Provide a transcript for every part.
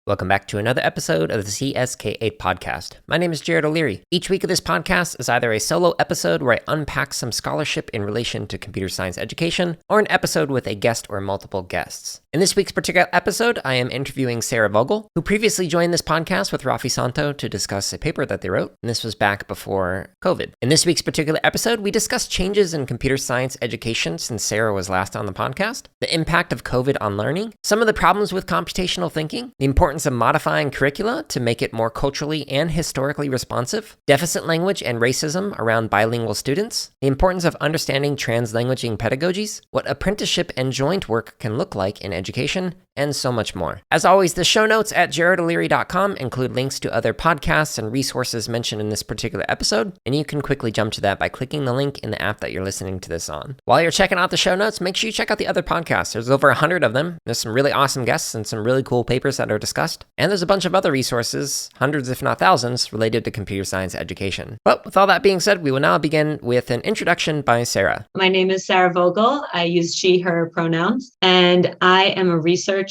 Welcome back to another episode of the CSK8 podcast. My name is Jared O'Leary. Each week of this podcast is either a solo episode where I unpack some scholarship in relation to computer science education, or an episode with a guest or multiple guests. In this week's particular episode, I am interviewing Sara Vogel, who previously joined this podcast with Rafi Santo to discuss a paper that they wrote, and this was back before COVID. In this week's particular episode, we discussed changes in computer science education since Sara was last on the podcast, the impact of COVID on learning, some of the problems with computational thinking, the importance of modifying curricula to make it more culturally and historically responsive, deficit language and racism around bilingual students, the importance of understanding translanguaging pedagogies, what apprenticeship and joint work can look like in education, and so much more. As always, the show notes at jaredoleary.com include links to other podcasts and resources mentioned in this particular episode, and you can quickly jump to that by clicking the link in the app that you're listening to this on. While you're checking out the show notes, make sure you check out the other podcasts. There's over 100 of them. There's some really awesome guests and some really cool papers that are discussed. And there's a bunch of other resources, hundreds if not thousands, related to computer science education. But with all that being said, we will now begin with an introduction by Sara. My name is Sara Vogel. I use she, her pronouns, and I am a researcher,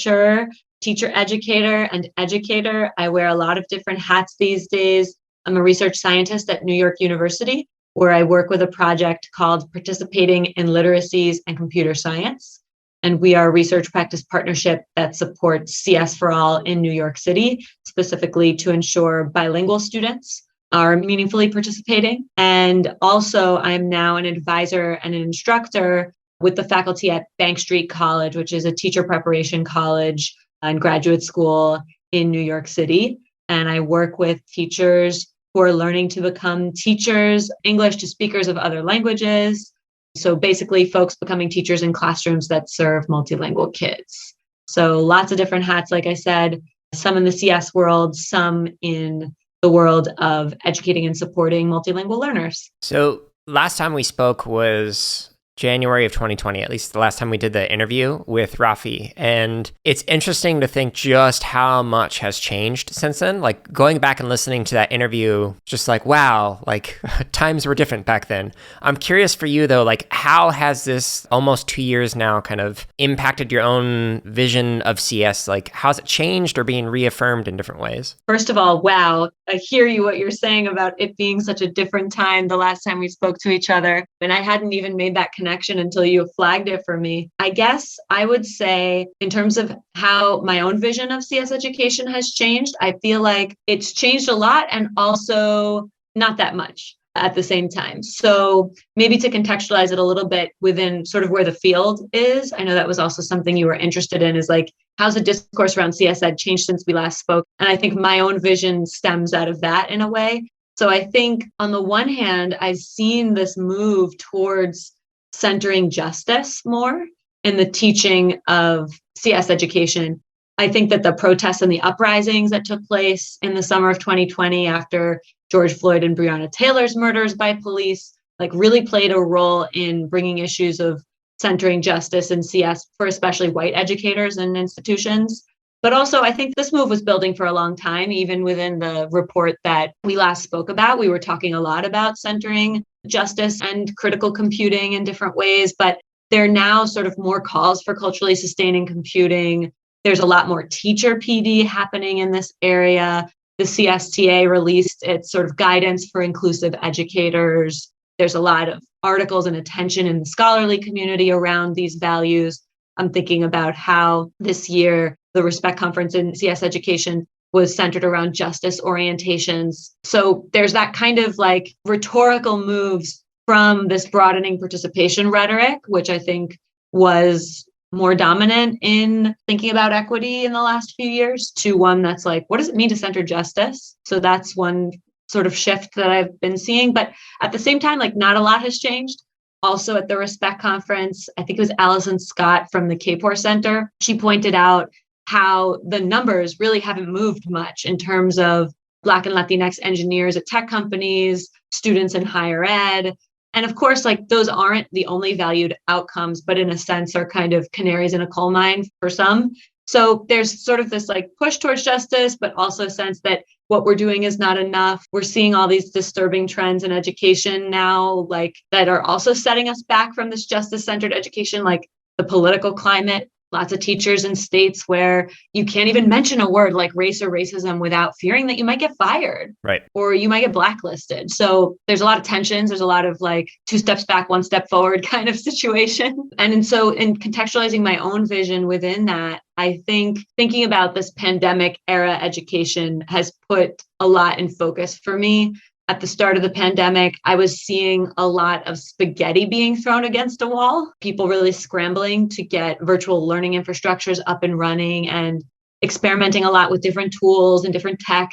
teacher educator, and educator. I wear a lot of different hats these days. I'm a research scientist at New York University, where I work with a project called Participating in Literacies and Computer Science. And we are a research practice partnership that supports CS for All in New York City, specifically to ensure bilingual students are meaningfully participating. And also, I'm now an advisor and an instructor with the faculty at Bank Street College, which is a teacher preparation college and graduate school in New York City. And I work with teachers who are learning to become teachers, English to speakers of other languages. So basically, folks becoming teachers in classrooms that serve multilingual kids. So lots of different hats, like I said, some in the CS world, some in the world of educating and supporting multilingual learners. So last time we spoke was January of 2020, at least the last time we did the interview with Rafi. And it's interesting to think just how much has changed since then. Like going back and listening to that interview, just like, wow, like times were different back then. I'm curious for you though, like how has this almost 2 years now kind of impacted your own vision of CS? Like how's it changed or being reaffirmed in different ways? First of all, wow, I hear you what you're saying about it being such a different time the last time we spoke to each other. And I hadn't even made that connection until you flagged it for me. I guess I would say in terms of how my own vision of CS education has changed, I feel like it's changed a lot and also not that much at the same time. So maybe to contextualize it a little bit within sort of where the field is, I know that was also something you were interested in, is like, how's the discourse around CS ed changed since we last spoke? And I think my own vision stems out of that in a way. So I think on the one hand, I've seen this move towards centering justice more in the teaching of CS education. I think that the protests and the uprisings that took place in the summer of 2020 after George Floyd and Breonna Taylor's murders by police, like really played a role in bringing issues of centering justice in CS for especially white educators and institutions. But also, I think this move was building for a long time. Even within the report that we last spoke about, we were talking a lot about centering justice and critical computing in different ways, but there are now sort of more calls for culturally sustaining computing. There's a lot more teacher PD happening in this area. The CSTA released its sort of guidance for inclusive educators. There's a lot of articles and attention in the scholarly community around these values. I'm thinking about how this year, the Respect Conference in CS Education was centered around justice orientations. So there's that kind of like rhetorical moves from this broadening participation rhetoric, which I think was more dominant in thinking about equity in the last few years, to one that's like, what does it mean to center justice? So that's one sort of shift that I've been seeing. But at the same time, like not a lot has changed. Also at the Respect Conference, I think it was Allison Scott from the Kapor Center. She pointed out how the numbers really haven't moved much in terms of Black and Latinx engineers at tech companies, students in higher ed. And of course, like those aren't the only valued outcomes, but in a sense are kind of canaries in a coal mine for some. So there's sort of this like push towards justice, but also a sense that what we're doing is not enough. We're seeing all these disturbing trends in education now, like that are also setting us back from this justice-centered education, like the political climate lots of teachers in states where you can't even mention a word like race or racism without fearing that you might get fired. Right. Or you might get blacklisted. So there's a lot of tensions. There's a lot of like 2 steps back, 1 step forward kind of situation. And so in contextualizing my own vision within that, I think thinking about this pandemic era education has put a lot in focus for me. At the start of the pandemic, I was seeing a lot of spaghetti being thrown against a wall, people really scrambling to get virtual learning infrastructures up and running and experimenting a lot with different tools and different tech,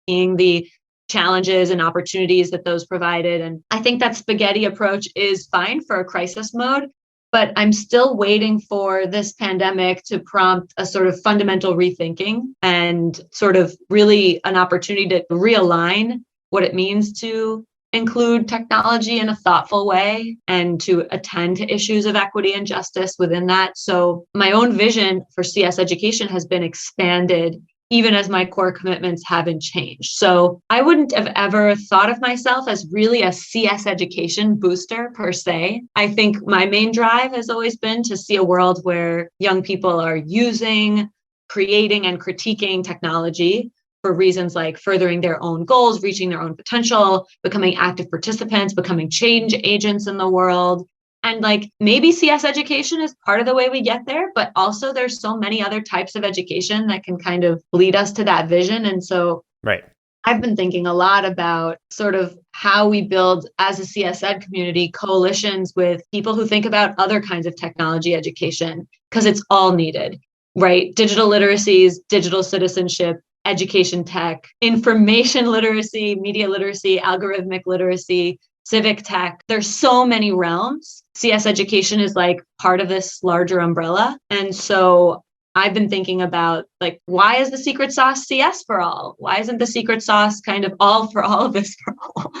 seeing the challenges and opportunities that those provided. And I think that spaghetti approach is fine for a crisis mode, but I'm still waiting for this pandemic to prompt a sort of fundamental rethinking and sort of really an opportunity to realign what it means to include technology in a thoughtful way and to attend to issues of equity and justice within that. So my own vision for CS education has been expanded even as my core commitments haven't changed. So I wouldn't have ever thought of myself as really a CS education booster per se. I think my main drive has always been to see a world where young people are using, creating, and critiquing technology for reasons like furthering their own goals, reaching their own potential, becoming active participants, becoming change agents in the world. And like maybe CS education is part of the way we get there, but also there's so many other types of education that can kind of lead us to that vision. And so right. I've been thinking a lot about sort of how we build as a CS ed community coalitions with people who think about other kinds of technology education, because it's all needed, right? Digital literacies, digital citizenship, education tech, information literacy, media literacy, algorithmic literacy, civic tech. There's so many realms. CS education is like part of this larger umbrella. And so I've been thinking about like, why is the secret sauce CS for all? Why isn't the secret sauce kind of all for all of this for all?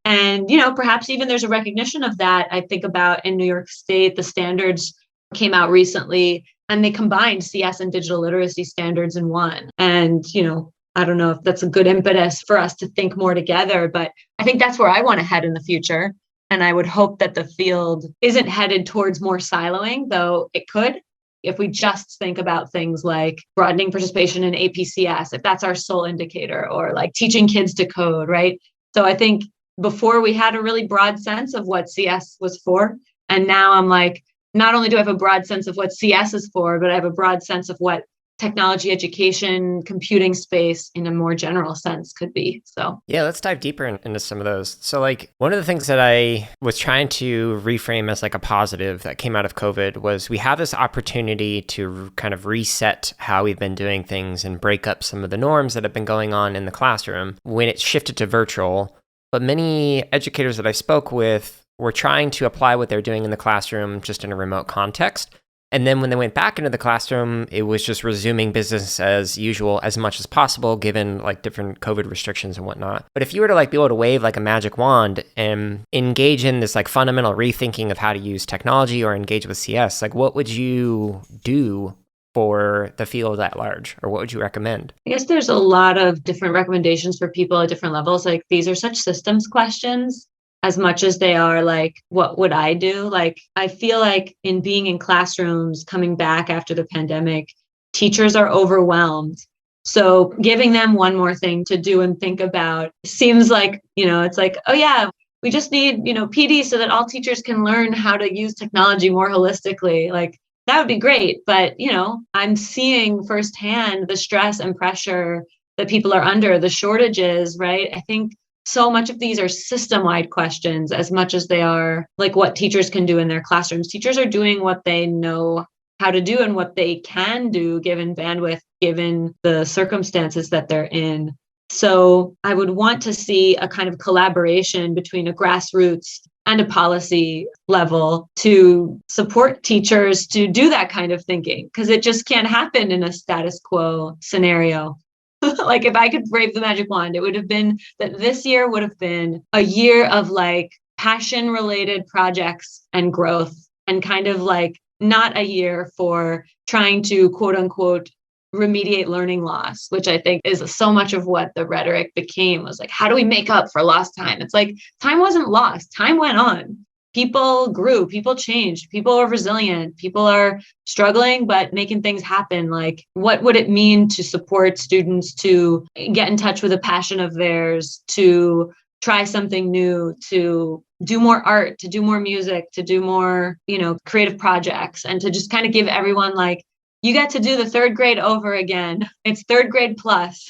And, you know, perhaps even there's a recognition of that. I think about in New York State, the standards came out recently and they combined CS and digital literacy standards in one. And, you know, I don't know if that's a good impetus for us to think more together, but I think that's where I want to head in the future. And I would hope that the field isn't headed towards more siloing, though it could, if we just think about things like broadening participation in APCS, if that's our sole indicator, or like teaching kids to code, right? So I think before we had a really broad sense of what CS was for. And now I'm like, not only do I have a broad sense of what CS is for, but I have a broad sense of what technology education, computing space in a more general sense could be. So yeah, let's dive deeper into some of those. So like one of the things that I was trying to reframe as like a positive that came out of COVID was we have this opportunity to kind of reset how we've been doing things and break up some of the norms that have been going on in the classroom when it shifted to virtual. But many educators that I spoke with were trying to apply what they're doing in the classroom just in a remote context. And then when they went back into the classroom, it was just resuming business as usual as much as possible, given like different COVID restrictions and whatnot. But if you were to like be able to wave like a magic wand and engage in this like fundamental rethinking of how to use technology or engage with CS, like what would you do for the field at large, or what would you recommend? I guess there's a lot of different recommendations for people at different levels. Like these are such systems questions as much as they are like, what would I do? Like, I feel like in being in classrooms, coming back after the pandemic, teachers are overwhelmed. So giving them one more thing to do and think about seems like, you know, it's like, oh yeah, we just need, you know, PD so that all teachers can learn how to use technology more holistically. Like that would be great. But, you know, I'm seeing firsthand the stress and pressure that people are under, the shortages, right? I think so much of these are system-wide questions as much as they are like what teachers can do in their classrooms. Teachers are doing what they know how to do and what they can do given bandwidth, given the circumstances that they're in. So I would want to see a kind of collaboration between a grassroots and a policy level to support teachers to do that kind of thinking, because it just can't happen in a status quo scenario. Like if I could wave the magic wand, it would have been that this year would have been a year of like passion related projects and growth, and kind of like not a year for trying to quote unquote remediate learning loss, which I think is so much of what the rhetoric became, was like, how do we make up for lost time? It's like time wasn't lost, time went on. people grew, people changed, people are resilient, people are struggling, but making things happen. Like, what would it mean to support students to get in touch with a passion of theirs, to try something new, to do more art, to do more music, to do more, creative projects, and to just kind of give everyone like, you get to do the third grade over again. It's third grade plus.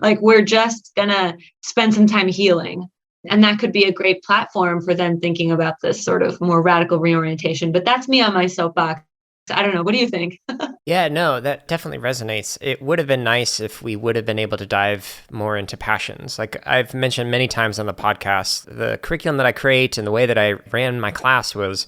Like, we're just gonna spend some time healing. And that could be a great platform for then thinking about this sort of more radical reorientation. But that's me on my soapbox. I don't know. What do you think? Yeah, no, that definitely resonates. It would have been nice if we would have been able to dive more into passions. Like I've mentioned many times on the podcast, the curriculum that I create and the way that I ran my class was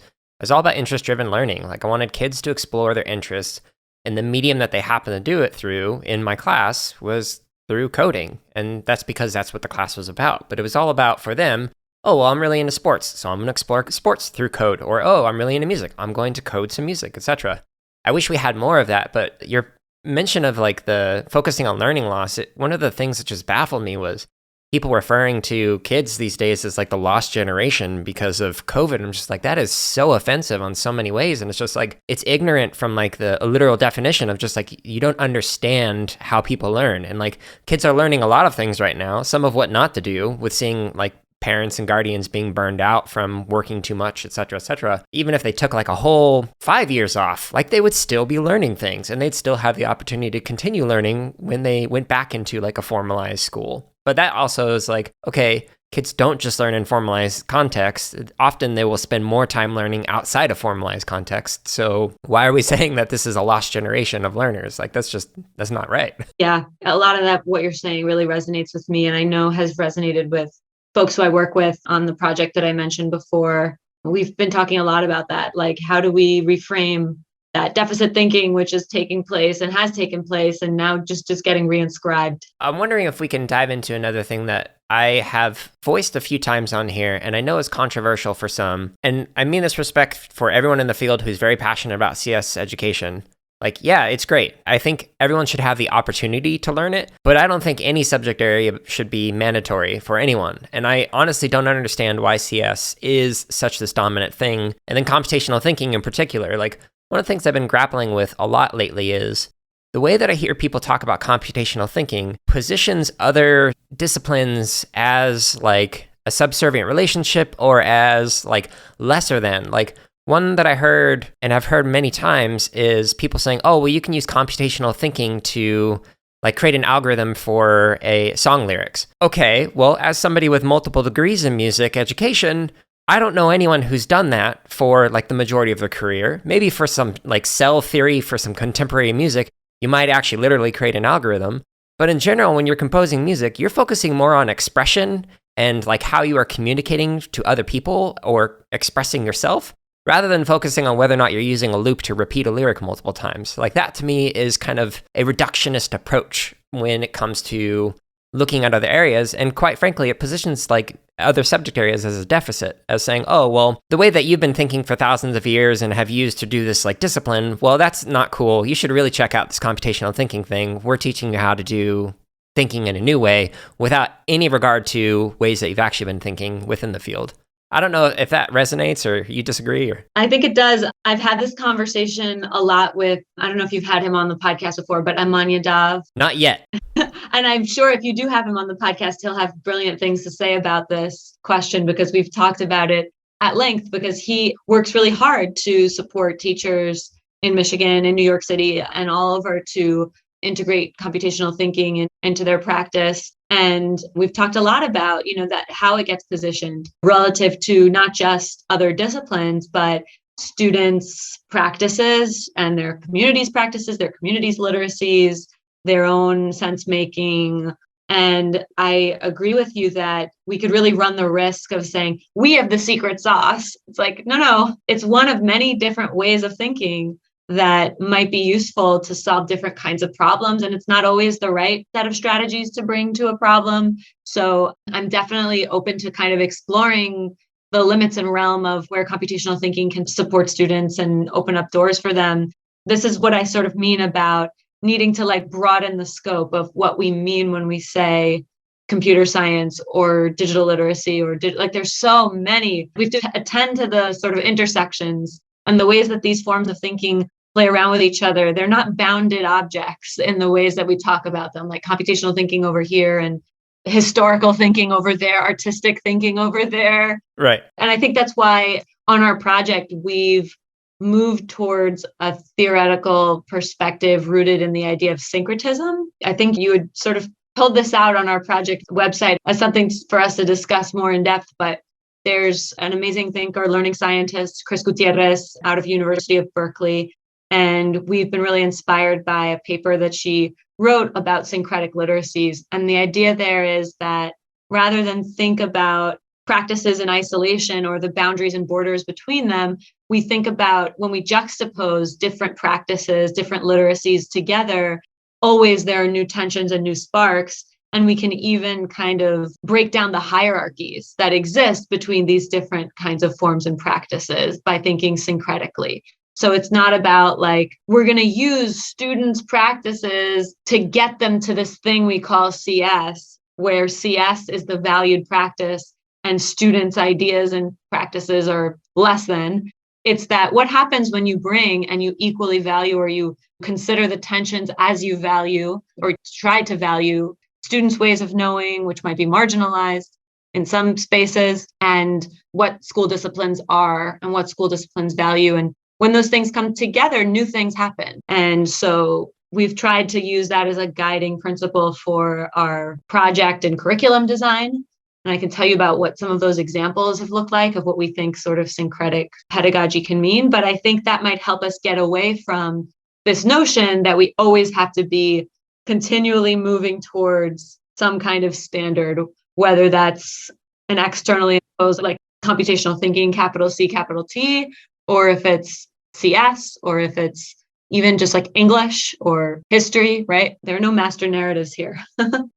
all about interest-driven learning. Like I wanted kids to explore their interests, and the medium that they happen to do it through in my class was through coding. And that's because that's what the class was about. But it was all about, for them, oh, well, I'm really into sports, so I'm going to explore sports through code. Or, oh, I'm really into music, I'm going to code some music, etc. I wish we had more of that, but your mention of like the focusing on learning loss, one of the things that just baffled me was people referring to kids these days as like the lost generation because of COVID. I'm just like, that is so offensive on so many ways. And it's just like, it's ignorant from like the literal definition of just like, you don't understand how people learn. And like kids are learning a lot of things right now, some of what not to do, with seeing like parents and guardians being burned out from working too much, et cetera, et cetera. Even if they took like a whole 5 years off, like they would still be learning things, and they'd still have the opportunity to continue learning when they went back into like a formalized school. But that also is like, okay, kids don't just learn in formalized context. Often they will spend more time learning outside of formalized context. So why are we saying that this is a lost generation of learners? Like, that's not right. Yeah, a lot of that, what you're saying, really resonates with me, and I know has resonated with folks who I work with on the project that I mentioned before. We've been talking a lot about that. Like, how do we reframe that deficit thinking, which is taking place and has taken place, and now just getting reinscribed? I'm wondering if we can dive into another thing that I have voiced a few times on here, and I know is controversial for some. And I mean this respect for everyone in the field who's very passionate about CS education. Like, yeah, it's great. I think everyone should have the opportunity to learn it, but I don't think any subject area should be mandatory for anyone. And I honestly don't understand why CS is such this dominant thing. And then computational thinking in particular. Like, one of the things I've been grappling with a lot lately is the way that I hear people talk about computational thinking positions other disciplines as like a subservient relationship, or as like lesser than. Like, one that I heard, and I've heard many times, is people saying, oh, well, you can use computational thinking to like create an algorithm for a song lyrics. Okay, well, as somebody with multiple degrees in music education, I don't know anyone who's done that for like the majority of their career. Maybe for some like cell theory, for some contemporary music, you might actually literally create an algorithm. But in general, when you're composing music, you're focusing more on expression and like how you are communicating to other people or expressing yourself, rather than focusing on whether or not you're using a loop to repeat a lyric multiple times. Like, that to me is kind of a reductionist approach when it comes to looking at other areas. And quite frankly, it positions like other subject areas as a deficit, as saying, oh, well, the way that you've been thinking for thousands of years and have used to do this like discipline, well, that's not cool. You should really check out this computational thinking thing. We're teaching you how to do thinking in a new way without any regard to ways that you've actually been thinking within the field. I don't know if that resonates or you disagree. Or I think it does. I've had this conversation a lot with, I don't know if you've had him on the podcast before, but Amanya Dav. Not yet. And I'm sure if you do have him on the podcast, he'll have brilliant things to say about this question, because we've talked about it at length, because he works really hard to support teachers in Michigan, in New York City, and all over to integrate computational thinking into their practice. And we've talked a lot about, that how it gets positioned relative to not just other disciplines, but students' practices and their communities' practices, their communities' literacies, their own sense making. And I agree with you that we could really run the risk of saying, we have the secret sauce. It's like, no, it's one of many different ways of thinking that might be useful to solve different kinds of problems. And it's not always the right set of strategies to bring to a problem. So I'm definitely open to kind of exploring the limits and realm of where computational thinking can support students and open up doors for them. This is what I sort of mean about needing to like broaden the scope of what we mean when we say computer science or digital literacy or like there's so many. We have to attend to the sort of intersections and the ways that these forms of thinking play around with each other. They're not bounded objects in the ways that we talk about them, like computational thinking over here and historical thinking over there, artistic thinking over there. Right. And I think that's why on our project, we've moved towards a theoretical perspective rooted in the idea of syncretism. I think you had sort of pulled this out on our project website as something for us to discuss more in depth, but there's an amazing thinker, learning scientist, Chris Gutierrez out of University of Berkeley. And we've been really inspired by a paper that she wrote about syncretic literacies. And the idea there is that rather than think about practices in isolation or the boundaries and borders between them, we think about when we juxtapose different practices, different literacies together, always there are new tensions and new sparks. And we can even kind of break down the hierarchies that exist between these different kinds of forms and practices by thinking syncretically. So it's not about like, we're going to use students' practices to get them to this thing we call CS, where CS is the valued practice and students' ideas and practices are less than. It's that what happens when you bring and you equally value or you consider the tensions as you value or try to value students' ways of knowing, which might be marginalized in some spaces, and what school disciplines are and what school disciplines value. And when those things come together, new things happen. And so we've tried to use that as a guiding principle for our project and curriculum design. And I can tell you about what some of those examples have looked like of what we think sort of syncretic pedagogy can mean. But I think that might help us get away from this notion that we always have to be continually moving towards some kind of standard, whether that's an externally imposed, like computational thinking, capital C, capital T, or if it's CS, or if it's even just like English or history, right? There are no master narratives here.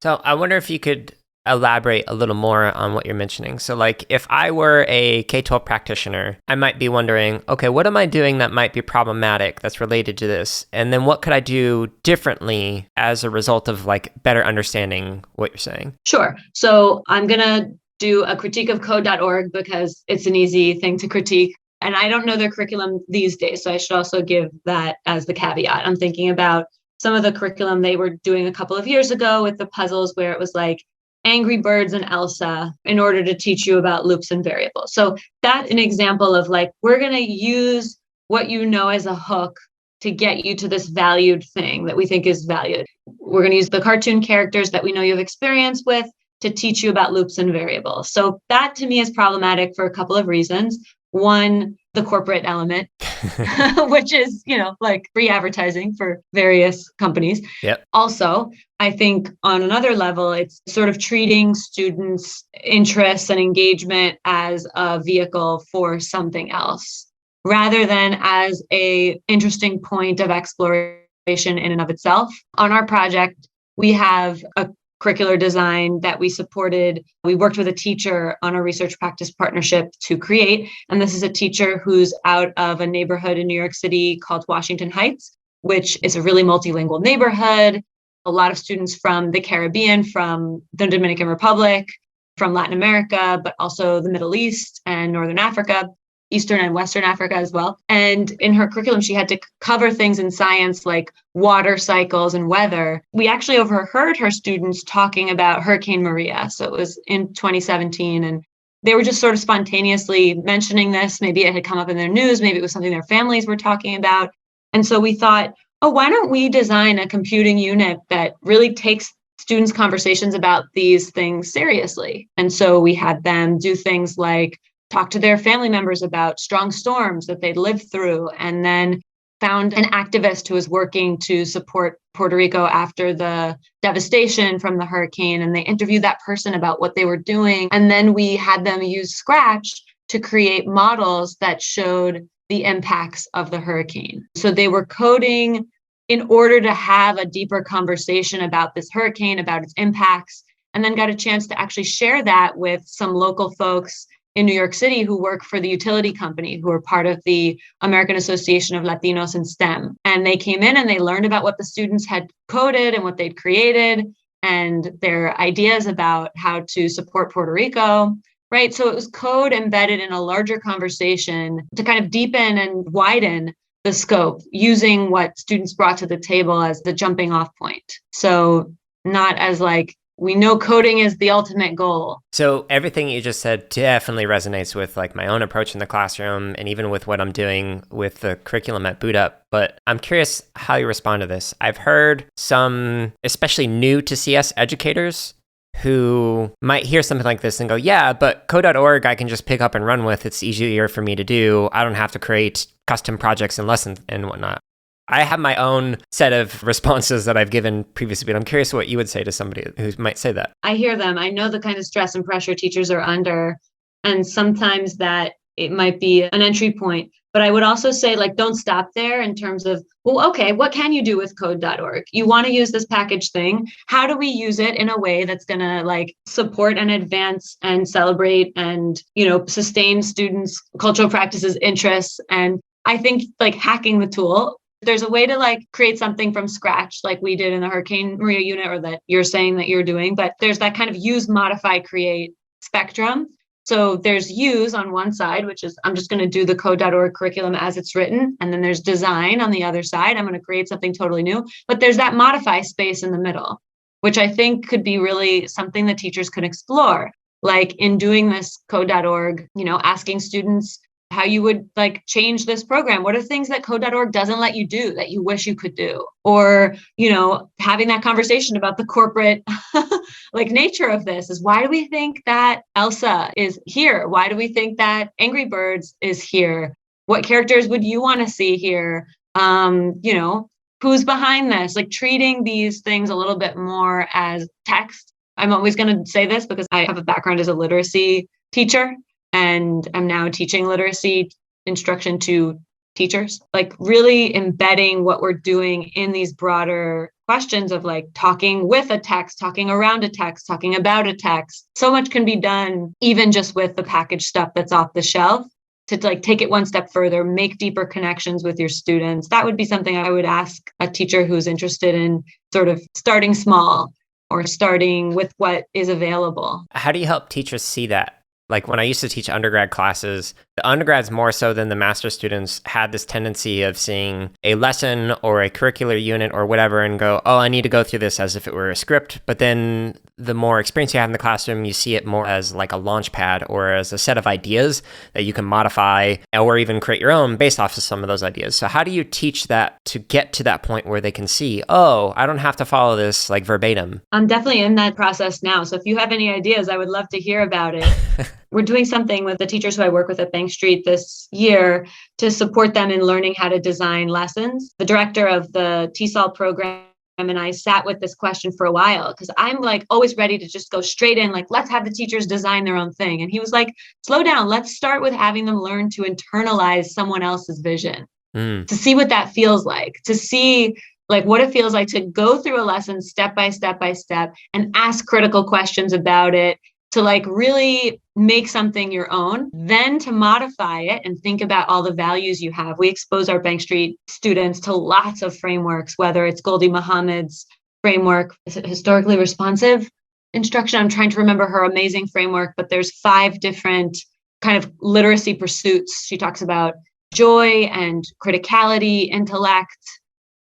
So I wonder if you could elaborate a little more on what you're mentioning. So like if I were a K-12 practitioner, I might be wondering, okay, what am I doing that might be problematic that's related to this? And then what could I do differently as a result of like better understanding what you're saying? Sure. So I'm going to do a critique of code.org because it's an easy thing to critique. And I don't know their curriculum these days, so I should also give that as the caveat. I'm thinking about some of the curriculum they were doing a couple of years ago with the puzzles where it was like Angry Birds and Elsa in order to teach you about loops and variables. So that's an example of like, we're going to use what you know as a hook to get you to this valued thing that we think is valued. We're going to use the cartoon characters that we know you have experience with to teach you about loops and variables. So that to me is problematic for a couple of reasons. One, the corporate element, which is, like free advertising for various companies. Yep. Also, I think on another level, it's sort of treating students' interests and engagement as a vehicle for something else, rather than as a interesting point of exploration in and of itself. On our project, we have a curricular design that we supported. We worked with a teacher on a research practice partnership to create. And this is a teacher who's out of a neighborhood in New York City called Washington Heights, which is a really multilingual neighborhood. A lot of students from the Caribbean, from the Dominican Republic, from Latin America, but also the Middle East and Northern Africa, Eastern and Western Africa as well. And in her curriculum, she had to cover things in science like water cycles and weather. We actually overheard her students talking about Hurricane Maria. So it was in 2017, and they were just sort of spontaneously mentioning this. Maybe it had come up in their news. Maybe it was something their families were talking about. And so we thought, oh, why don't we design a computing unit that really takes students' conversations about these things seriously? And so we had them do things like talk to their family members about strong storms that they'd lived through, and then found an activist who was working to support Puerto Rico after the devastation from the hurricane. And they interviewed that person about what they were doing. And then we had them use Scratch to create models that showed the impacts of the hurricane. So they were coding in order to have a deeper conversation about this hurricane, about its impacts, and then got a chance to actually share that with some local folks in New York City who work for the utility company, who are part of the American Association of Latinos in STEM. And they came in and they learned about what the students had coded and what they'd created. and their ideas about how to support Puerto Rico, right? So it was code embedded in a larger conversation to kind of deepen and widen the scope using what students brought to the table as the jumping off point. So not as like, we know coding is the ultimate goal. So everything you just said definitely resonates with like my own approach in the classroom and even with what I'm doing with the curriculum at Boot Up. But I'm curious how you respond to this. I've heard some, especially new to CS educators, who might hear something like this and go, yeah, but code.org I can just pick up and run with. It's easier for me to do. I don't have to create custom projects and lessons and whatnot. I have my own set of responses that I've given previously, but I'm curious what you would say to somebody who might say that. I hear them. I know the kind of stress and pressure teachers are under, and sometimes that it might be an entry point. But I would also say, like, don't stop there in terms of, well, okay, what can you do with code.org? You want to use this package thing. How do we use it in a way that's going to like support and advance and celebrate and, sustain students' cultural practices, interests? And I think like hacking the tool, there's a way to like create something from scratch, like we did in the Hurricane Maria unit, or that you're saying that you're doing, but there's that kind of use, modify, create spectrum. So there's use on one side, which is I'm just going to do the code.org curriculum as it's written. And then there's design on the other side. I'm going to create something totally new, but there's that modify space in the middle, which I think could be really something that teachers could explore. Like in doing this code.org, asking students how you would like change this program. What are things that code.org doesn't let you do that you wish you could do? Or, having that conversation about the corporate like nature of this is, why do we think that Elsa is here? Why do we think that Angry Birds is here? What characters would you want to see here? Who's behind this? Like treating these things a little bit more as text. I'm always going to say this because I have a background as a literacy teacher. And I'm now teaching literacy instruction to teachers, like really embedding what we're doing in these broader questions of like talking with a text, talking around a text, talking about a text. So much can be done even just with the packaged stuff that's off the shelf to like take it one step further, make deeper connections with your students. That would be something I would ask a teacher who's interested in sort of starting small or starting with what is available. How do you help teachers see that? Like when I used to teach undergrad classes, the undergrads more so than the master students had this tendency of seeing a lesson or a curricular unit or whatever and go, oh, I need to go through this as if it were a script. But then the more experience you have in the classroom, you see it more as like a launch pad or as a set of ideas that you can modify or even create your own based off of some of those ideas. So how do you teach that to get to that point where they can see, oh, I don't have to follow this like verbatim? I'm definitely in that process now. So if you have any ideas, I would love to hear about it. We're doing something with the teachers who I work with at Bank Street this year to support them in learning how to design lessons. The director of the TESOL program and I sat with this question for a while because I'm like always ready to just go straight in, like, let's have the teachers design their own thing. And he was like, slow down. Let's start with having them learn to internalize someone else's vision, to see what that feels like, to see like what it feels like to go through a lesson step by step by step and ask critical questions about it, to like really make something your own, then to modify it and think about all the values you have. We expose our Bank Street students to lots of frameworks, whether it's Goldie Muhammad's framework, is it historically responsive instruction? I'm trying to remember her amazing framework, but there's 5 different kind of literacy pursuits. She talks about joy and criticality, intellect,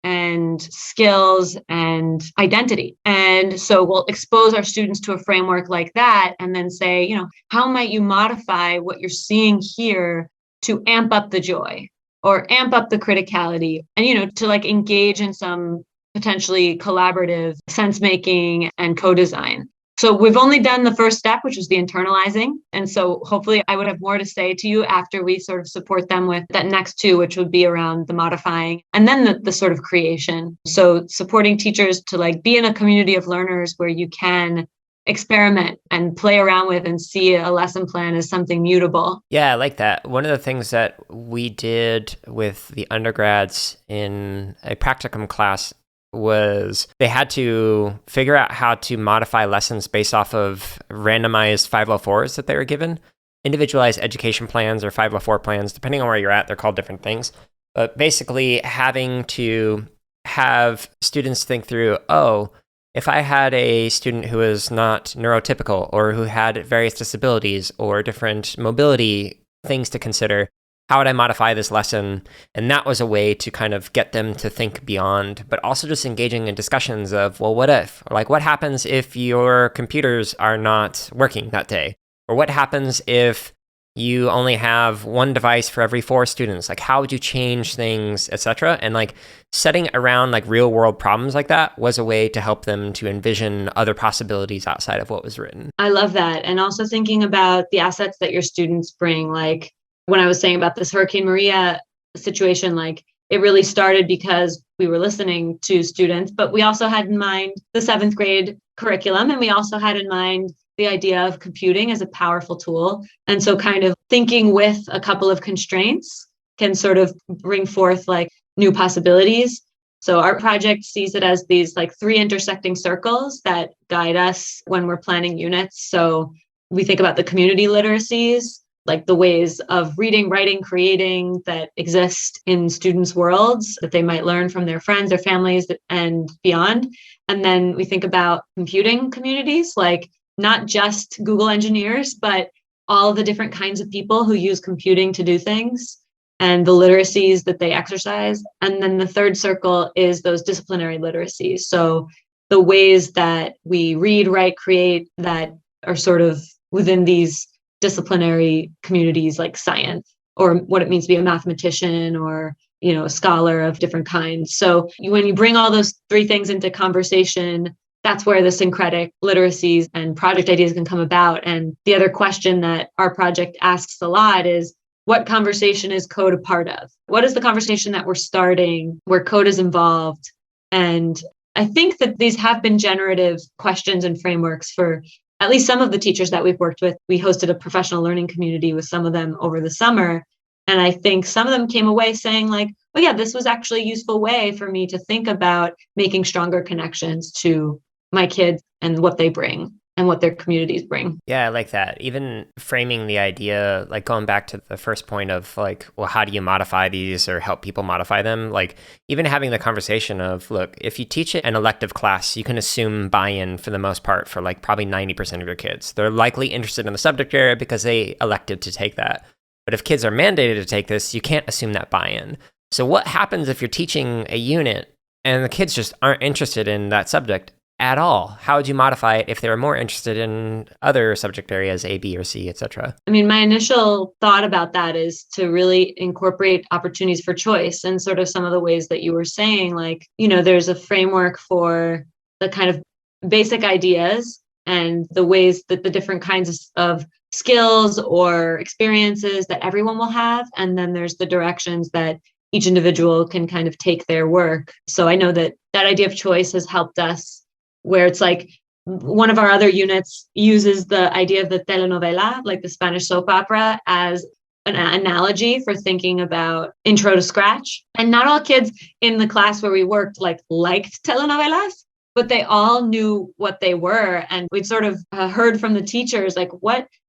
and skills and identity. And so we'll expose our students to a framework like that and then say, how might you modify what you're seeing here to amp up the joy or amp up the criticality and, to like engage in some potentially collaborative sense making and co-design. So we've only done the first step, which was the internalizing. And so hopefully I would have more to say to you after we sort of support them with that next 2, which would be around the modifying and then the sort of creation. So supporting teachers to like be in a community of learners where you can experiment and play around with and see a lesson plan as something mutable. Yeah, I like that. One of the things that we did with the undergrads in a practicum class was they had to figure out how to modify lessons based off of randomized 504s that they were given. Individualized education plans or 504 plans, depending on where you're at, they're called different things. But basically having to have students think through, if I had a student who was not neurotypical or who had various disabilities or different mobility things to consider, how would I modify this lesson? And that was a way to kind of get them to think beyond, but also just engaging in discussions of, well, what if? Or like, what happens if your computers are not working that day? Or what happens if you only have one device for every 4 students? Like, how would you change things, etc.? And like setting around like real world problems like that was a way to help them to envision other possibilities outside of what was written. I love that. And also thinking about the assets that your students bring, like when I was saying about this Hurricane Maria situation, like it really started because we were listening to students, but we also had in mind the 7th grade curriculum. And we also had in mind the idea of computing as a powerful tool. And so kind of thinking with a couple of constraints can sort of bring forth like new possibilities. So our project sees it as these like 3 intersecting circles that guide us when we're planning units. So we think about the community literacies, like the ways of reading, writing, creating that exist in students' worlds that they might learn from their friends, their families, and beyond. And then we think about computing communities, like not just Google engineers, but all the different kinds of people who use computing to do things and the literacies that they exercise. And then the 3rd circle is those disciplinary literacies. So the ways that we read, write, create that are sort of within these disciplinary communities like science, or what it means to be a mathematician or, a scholar of different kinds. So when you bring all those 3 things into conversation, that's where the syncretic literacies and project ideas can come about. And the other question that our project asks a lot is, what conversation is code a part of? What is the conversation that we're starting where code is involved? And I think that these have been generative questions and frameworks for at least some of the teachers that we've worked with. We hosted a professional learning community with some of them over the summer. And I think some of them came away saying like, oh yeah, this was actually a useful way for me to think about making stronger connections to my kids and what they bring and what their communities bring. Yeah, I like that. Even framing the idea, like going back to the first point of like, well, how do you modify these or help people modify them? Like even having the conversation of, look, if you teach an elective class, you can assume buy-in for the most part for like probably 90% of your kids. They're likely interested in the subject area because they elected to take that. But if kids are mandated to take this, you can't assume that buy-in. So what happens if you're teaching a unit and the kids just aren't interested in that subject at all? How would you modify it if they were more interested in other subject areas, A, B, or C, etc.? I mean, my initial thought about that is to really incorporate opportunities for choice and sort of some of the ways that you were saying, like, there's a framework for the kind of basic ideas and the ways that the different kinds of skills or experiences that everyone will have. And then there's the directions that each individual can kind of take their work. So I know that idea of choice has helped us, where it's like one of our other units uses the idea of the telenovela, like the Spanish soap opera, as an analogy for thinking about intro to Scratch. And not all kids in the class where we worked liked telenovelas, but they all knew what they were. And we'd sort of heard from the teachers, like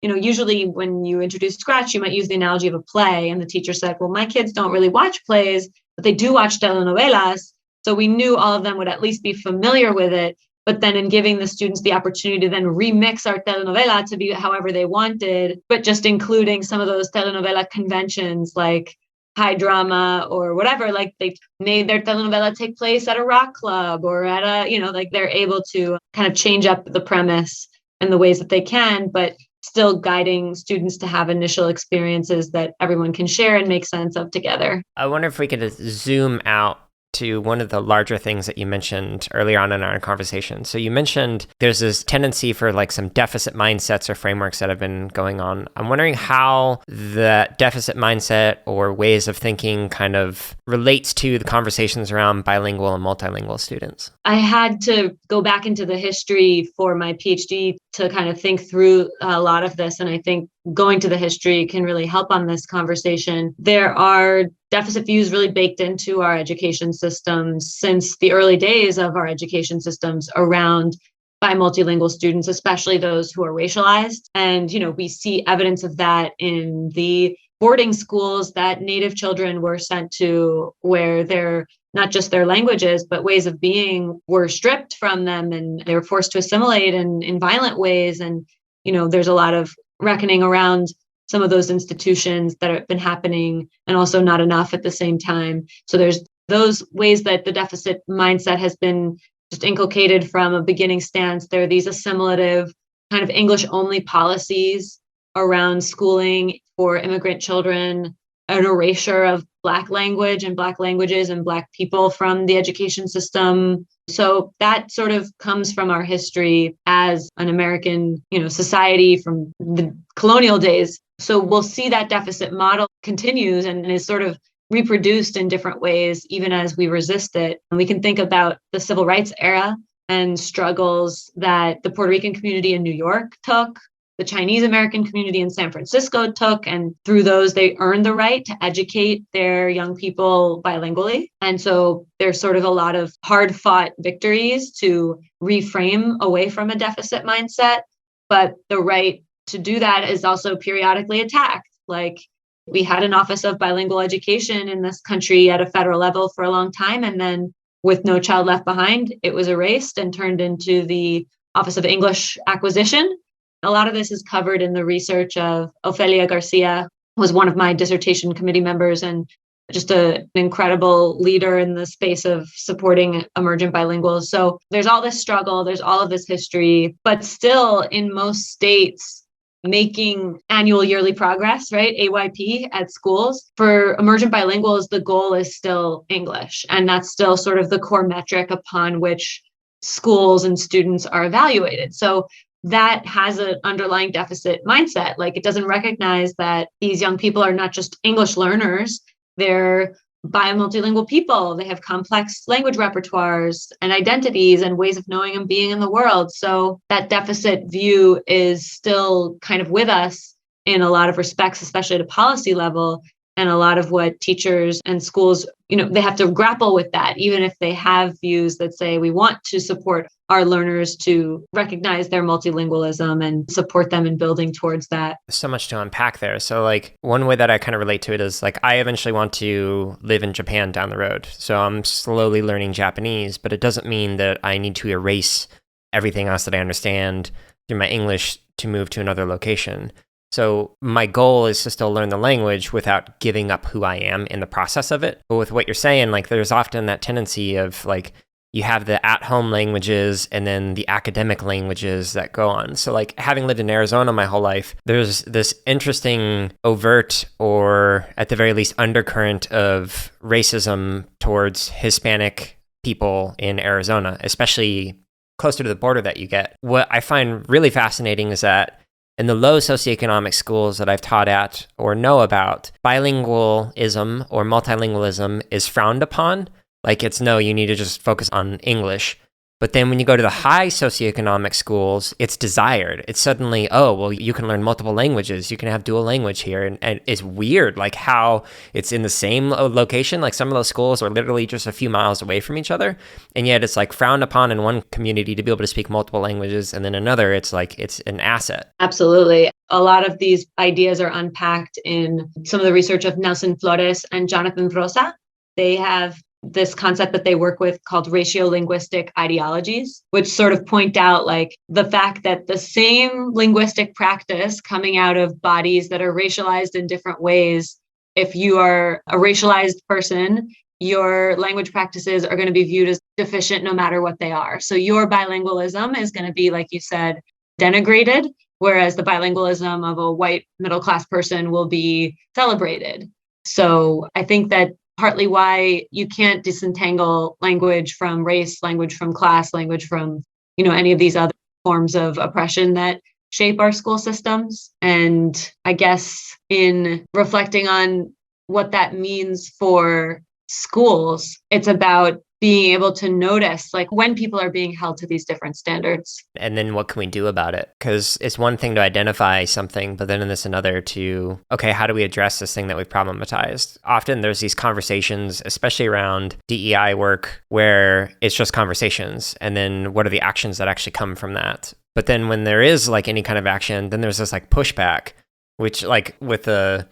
usually when you introduce Scratch, you might use the analogy of a play. And the teacher said, well, my kids don't really watch plays, but they do watch telenovelas. So we knew all of them would at least be familiar with it. But then in giving the students the opportunity to then remix our telenovela to be however they wanted, but just including some of those telenovela conventions like high drama or whatever, like they made their telenovela take place at a rock club or at like they're able to kind of change up the premise in the ways that they can, but still guiding students to have initial experiences that everyone can share and make sense of together. I wonder if we could zoom out to one of the larger things that you mentioned earlier on in our conversation. So you mentioned there's this tendency for like some deficit mindsets or frameworks that have been going on. I'm wondering how the deficit mindset or ways of thinking kind of relates to the conversations around bilingual and multilingual students. I had to go back into the history for my PhD to kind of think through a lot of this. And I think going to the history can really help on this conversation. There are deficit views really baked into our education systems since the early days of our education systems around bi-multilingual students, especially those who are racialized. And, we see evidence of that in the boarding schools that Native children were sent to, where they're not just their languages, but ways of being were stripped from them, and they were forced to assimilate in violent ways. And, there's a lot of reckoning around some of those institutions that have been happening, and also not enough at the same time. So there's those ways that the deficit mindset has been just inculcated from a beginning stance. There are these assimilative kind of English only policies around schooling for immigrant children, an erasure of Black language and Black languages and Black people from the education system. So that sort of comes from our history as an American, society from the colonial days. So we'll see that deficit model continues and is sort of reproduced in different ways, even as we resist it. And we can think about the civil rights era and struggles that the Puerto Rican community in New York took, the Chinese American community in San Francisco took, and through those, they earned the right to educate their young people bilingually. And so there's sort of a lot of hard-fought victories to reframe away from a deficit mindset. But the right to do that is also periodically attacked. Like, we had an Office of Bilingual Education in this country at a federal level for a long time, and then with No Child Left Behind, it was erased and turned into the Office of English Acquisition. A lot of this is covered in the research of Ofelia Garcia, who was one of my dissertation committee members and just an incredible leader in the space of supporting emergent bilinguals. So there's all this struggle, there's all of this history, but still in most states, making annual yearly progress, right? AYP at schools. For emergent bilinguals, the goal is still English. And that's still sort of the core metric upon which schools and students are evaluated. So that has an underlying deficit mindset. Like, it doesn't recognize that these young people are not just English learners, they're bi-multilingual people. They have complex language repertoires and identities and ways of knowing and being in the world. So that deficit view is still kind of with us in a lot of respects, especially at a policy level. And a lot of what teachers and schools, they have to grapple with that, even if they have views that say we want to support our learners to recognize their multilingualism and support them in building towards that. So much to unpack there. So like one way that I kind of relate to it is like I eventually want to live in Japan down the road. So I'm slowly learning Japanese, but it doesn't mean that I need to erase everything else that I understand through my English to move to another location. So my goal is to still learn the language without giving up who I am in the process of it. But with what you're saying, like there's often that tendency of like you have the at-home languages and then the academic languages that go on. So like having lived in Arizona my whole life, there's this interesting overt or at the very least undercurrent of racism towards Hispanic people in Arizona, especially closer to the border that you get. What I find really fascinating is that in the low socioeconomic schools that I've taught at or know about, bilingualism or multilingualism is frowned upon. Like it's no, you need to just focus on English. But then when you go to the high socioeconomic schools, it's desired. It's suddenly, oh, well, you can learn multiple languages. You can have dual language here. And it's weird, like how it's in the same location. Like some of those schools are literally just a few miles away from each other. And yet it's like frowned upon in one community to be able to speak multiple languages. And then another, it's like, it's an asset. Absolutely. A lot of these ideas are unpacked in some of the research of Nelson Flores and Jonathan Rosa. They have this concept that they work with called ratio-linguistic ideologies, which sort of point out like the fact that the same linguistic practice coming out of bodies that are racialized in different ways, if you are a racialized person, your language practices are going to be viewed as deficient no matter what they are. So your bilingualism is going to be, like you said, denigrated, whereas the bilingualism of a white middle-class person will be celebrated. So I think that partly why you can't disentangle language from race, language from class, language from, any of these other forms of oppression that shape our school systems. And I guess in reflecting on what that means for schools, it's about being able to notice like when people are being held to these different standards. And then what can we do about it? Because it's one thing to identify something, but then it's another to, okay, how do we address this thing that we've problematized? Often there's these conversations, especially around DEI work, where it's just conversations. And then what are the actions that actually come from that? But then when there is like any kind of action, then there's this like pushback, which like with the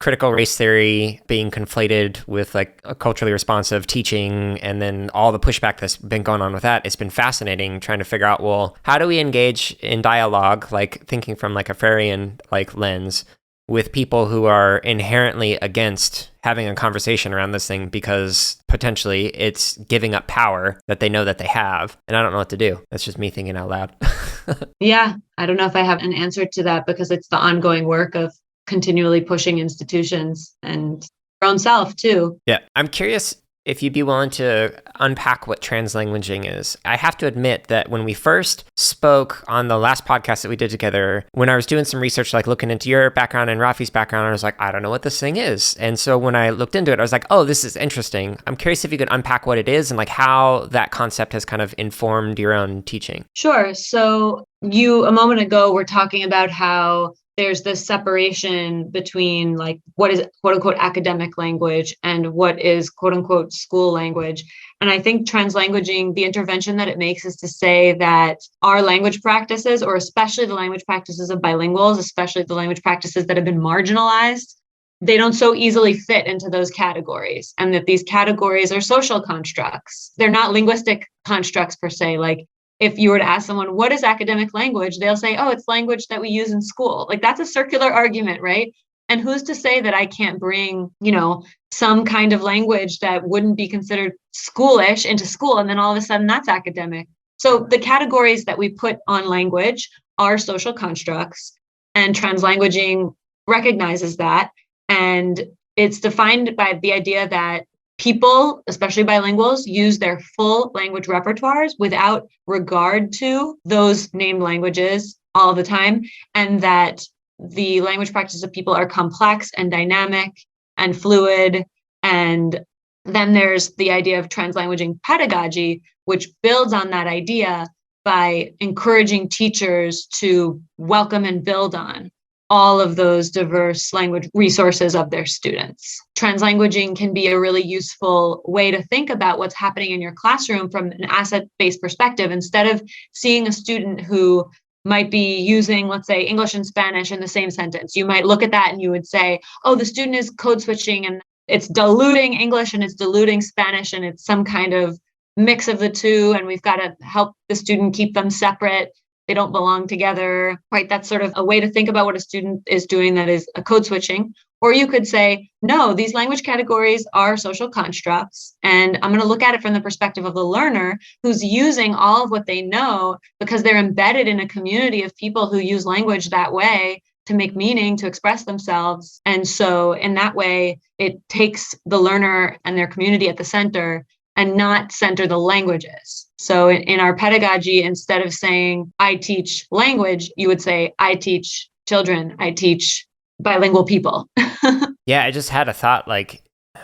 critical race theory being conflated with like a culturally responsive teaching, and then all the pushback that's been going on with that. It's been fascinating trying to figure out, well, how do we engage in dialogue, like thinking from like a Freudian like lens, with people who are inherently against having a conversation around this thing because potentially it's giving up power that they know that they have. And I don't know what to do. That's just me thinking out loud. Yeah, I don't know if I have an answer to that because it's the ongoing work of continually pushing institutions and our own self too. Yeah. I'm curious if you'd be willing to unpack what translanguaging is. I have to admit that when we first spoke on the last podcast that we did together, when I was doing some research, like looking into your background and Rafi's background, I was like, I don't know what this thing is. And so when I looked into it, I was like, oh, this is interesting. I'm curious if you could unpack what it is and like how that concept has kind of informed your own teaching. Sure. So you, a moment ago, were talking about how there's this separation between like what is quote unquote academic language and what is quote unquote school language. And I think translanguaging, the intervention that it makes is to say that our language practices, or especially the language practices of bilinguals, especially the language practices that have been marginalized, they don't so easily fit into those categories. And that these categories are social constructs. They're not linguistic constructs per se. Like if you were to ask someone, what is academic language? They'll say, oh, it's language that we use in school. Like that's a circular argument, right? And who's to say that I can't bring, some kind of language that wouldn't be considered schoolish into school, and then all of a sudden that's academic. So the categories that we put on language are social constructs, and translanguaging recognizes that. And it's defined by the idea that people, especially bilinguals, use their full language repertoires without regard to those named languages all the time, and that the language practices of people are complex and dynamic and fluid. And then there's the idea of translanguaging pedagogy, which builds on that idea by encouraging teachers to welcome and build on all of those diverse language resources of their students. Translanguaging can be a really useful way to think about what's happening in your classroom from an asset-based perspective. Instead of seeing a student who might be using, let's say, English and Spanish in the same sentence, you might look at that and you would say, oh, the student is code switching and it's diluting English and it's diluting Spanish and it's some kind of mix of the two, and we've got to help the student keep them separate. They don't belong together, right? That's sort of a way to think about what a student is doing that is a code switching. Or you could say, no, these language categories are social constructs. And I'm going to look at it from the perspective of the learner who's using all of what they know because they're embedded in a community of people who use language that way to make meaning, to express themselves. And so in that way, it takes the learner and their community at the center and not center the languages. So in our pedagogy, instead of saying, I teach language, you would say, I teach children, I teach bilingual people. Yeah, I just had a thought, like,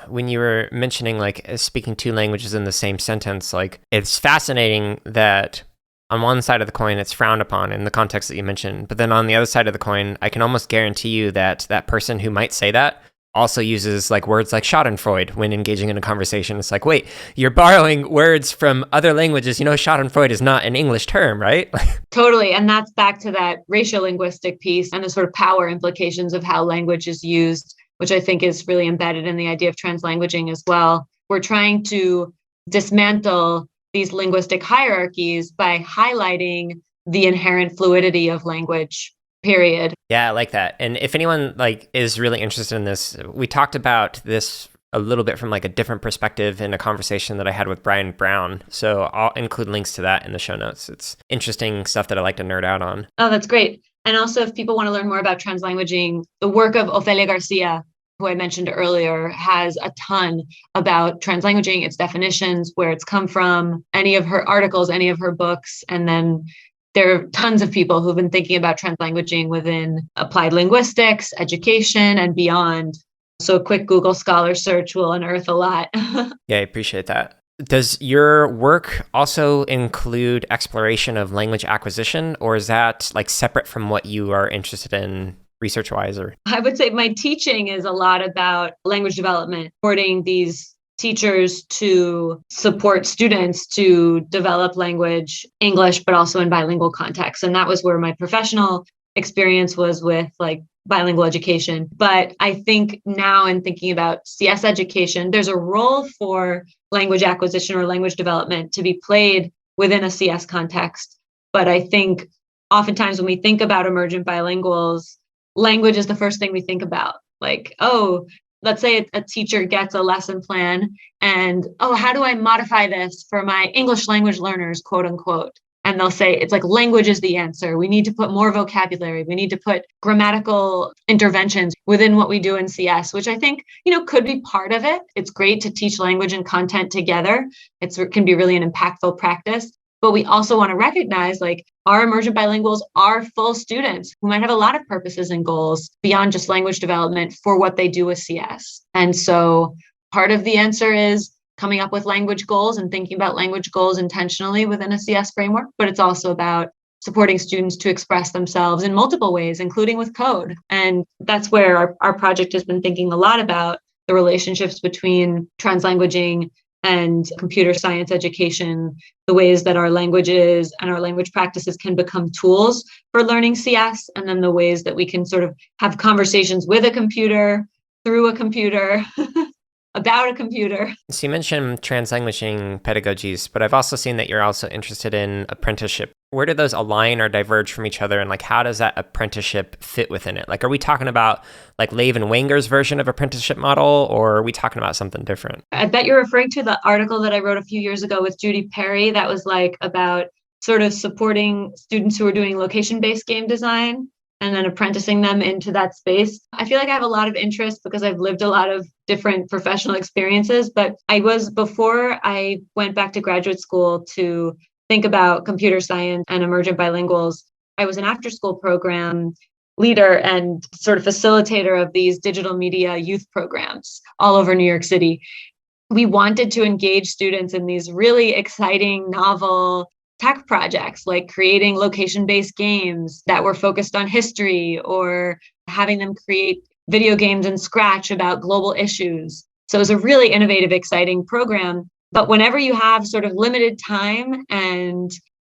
when you were mentioning, like, speaking two languages in the same sentence, like, it's fascinating that on one side of the coin, it's frowned upon in the context that you mentioned. But then on the other side of the coin, I can almost guarantee you that that person who might say that also uses like words like schadenfreude when engaging in a conversation. It's like, wait, you're borrowing words from other languages. Schadenfreude is not an English term, right? Totally. And that's back to that racial linguistic piece and the sort of power implications of how language is used, which I think is really embedded in the idea of translanguaging as well. We're trying to dismantle these linguistic hierarchies by highlighting the inherent fluidity of language. Period. Yeah, I like that. And if anyone is really interested in this, we talked about this a little bit from like a different perspective in a conversation that I had with Brian Brown. So I'll include links to that in the show notes. It's interesting stuff that I like to nerd out on. Oh, that's great. And also, if people want to learn more about translanguaging, the work of Ofelia Garcia, who I mentioned earlier, has a ton about translanguaging, its definitions, where it's come from, any of her articles, any of her books, and then there are tons of people who've been thinking about translanguaging within applied linguistics, education, and beyond. So a quick Google Scholar search will unearth a lot. Yeah, I appreciate that. Does your work also include exploration of language acquisition, or is that like separate from what you are interested in research-wise? Or I would say my teaching is a lot about language development, supporting these teachers to support students to develop language, English, but also in bilingual contexts. And that was where my professional experience was with like bilingual education. But I think now in thinking about CS education, there's a role for language acquisition or language development to be played within a CS context. But I think oftentimes when we think about emergent bilinguals, language is the first thing we think about. Like, oh, let's say a teacher gets a lesson plan and, oh, how do I modify this for my English language learners, quote unquote? And they'll say, it's like language is the answer. We need to put more vocabulary. We need to put grammatical interventions within what we do in CS, which I think, could be part of it. It's great to teach language and content together. It can be really an impactful practice. But we also want to recognize like our emergent bilinguals are full students who might have a lot of purposes and goals beyond just language development for what they do with CS. And so part of the answer is coming up with language goals and thinking about language goals intentionally within a CS framework, but it's also about supporting students to express themselves in multiple ways, including with code. And that's where our project has been thinking a lot about the relationships between translanguaging and computer science education, the ways that our languages and our language practices can become tools for learning CS, and then the ways that we can sort of have conversations with a computer, through a computer, about a computer. So you mentioned translanguaging pedagogies, but I've also seen that you're also interested in apprenticeship. Where do those align or diverge from each other? And like, how does that apprenticeship fit within it? Like, are we talking about like Lev and Wenger's version of apprenticeship model, or are we talking about something different? I bet you're referring to the article that I wrote a few years ago with Judy Perry. That was like about sort of supporting students who are doing location-based game design and then apprenticing them into that space. I feel like I have a lot of interest because I've lived a lot of different professional experiences, but before I went back to graduate school to think about computer science and emergent bilinguals, I was an after-school program leader and sort of facilitator of these digital media youth programs all over New York City. We wanted to engage students in these really exciting, novel tech projects, like creating location-based games that were focused on history or having them create video games in Scratch about global issues. So it was a really innovative, exciting program. But whenever you have sort of limited time and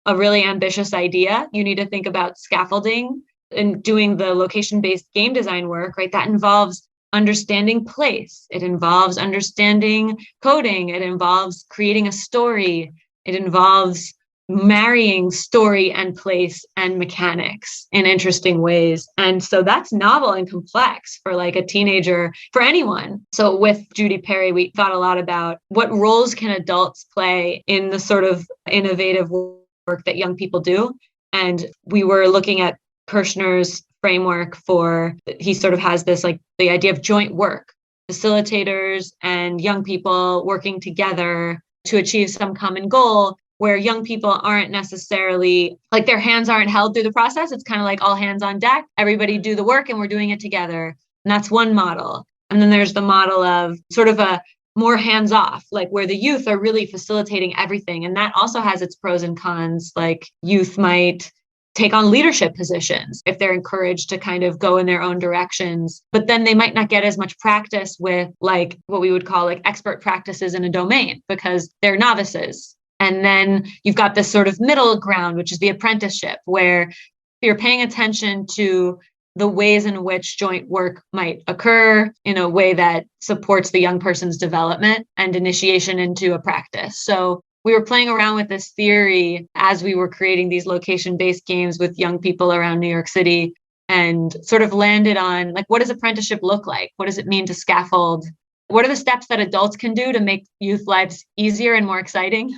a really ambitious idea, you need to think about scaffolding and doing the location-based game design work, right? That involves understanding place. It involves understanding coding. It involves creating a story. It involves marrying story and place and mechanics in interesting ways. And so that's novel and complex for like a teenager, for anyone. So with Judy Perry, we thought a lot about what roles can adults play in the sort of innovative work that young people do. And we were looking at Kirshner's framework he sort of has this like the idea of joint work, facilitators and young people working together to achieve some common goal, where young people aren't necessarily, like their hands aren't held through the process. It's kind of like all hands on deck, everybody do the work and we're doing it together. And that's one model. And then there's the model of sort of a more hands off, like where the youth are really facilitating everything. And that also has its pros and cons. Like youth might take on leadership positions if they're encouraged to kind of go in their own directions, but then they might not get as much practice with like what we would call like expert practices in a domain because they're novices. And then you've got this sort of middle ground, which is the apprenticeship, where you're paying attention to the ways in which joint work might occur in a way that supports the young person's development and initiation into a practice. So we were playing around with this theory as we were creating these location-based games with young people around New York City and sort of landed on like, what does apprenticeship look like? What does it mean to scaffold? What are the steps that adults can do to make youth lives easier and more exciting?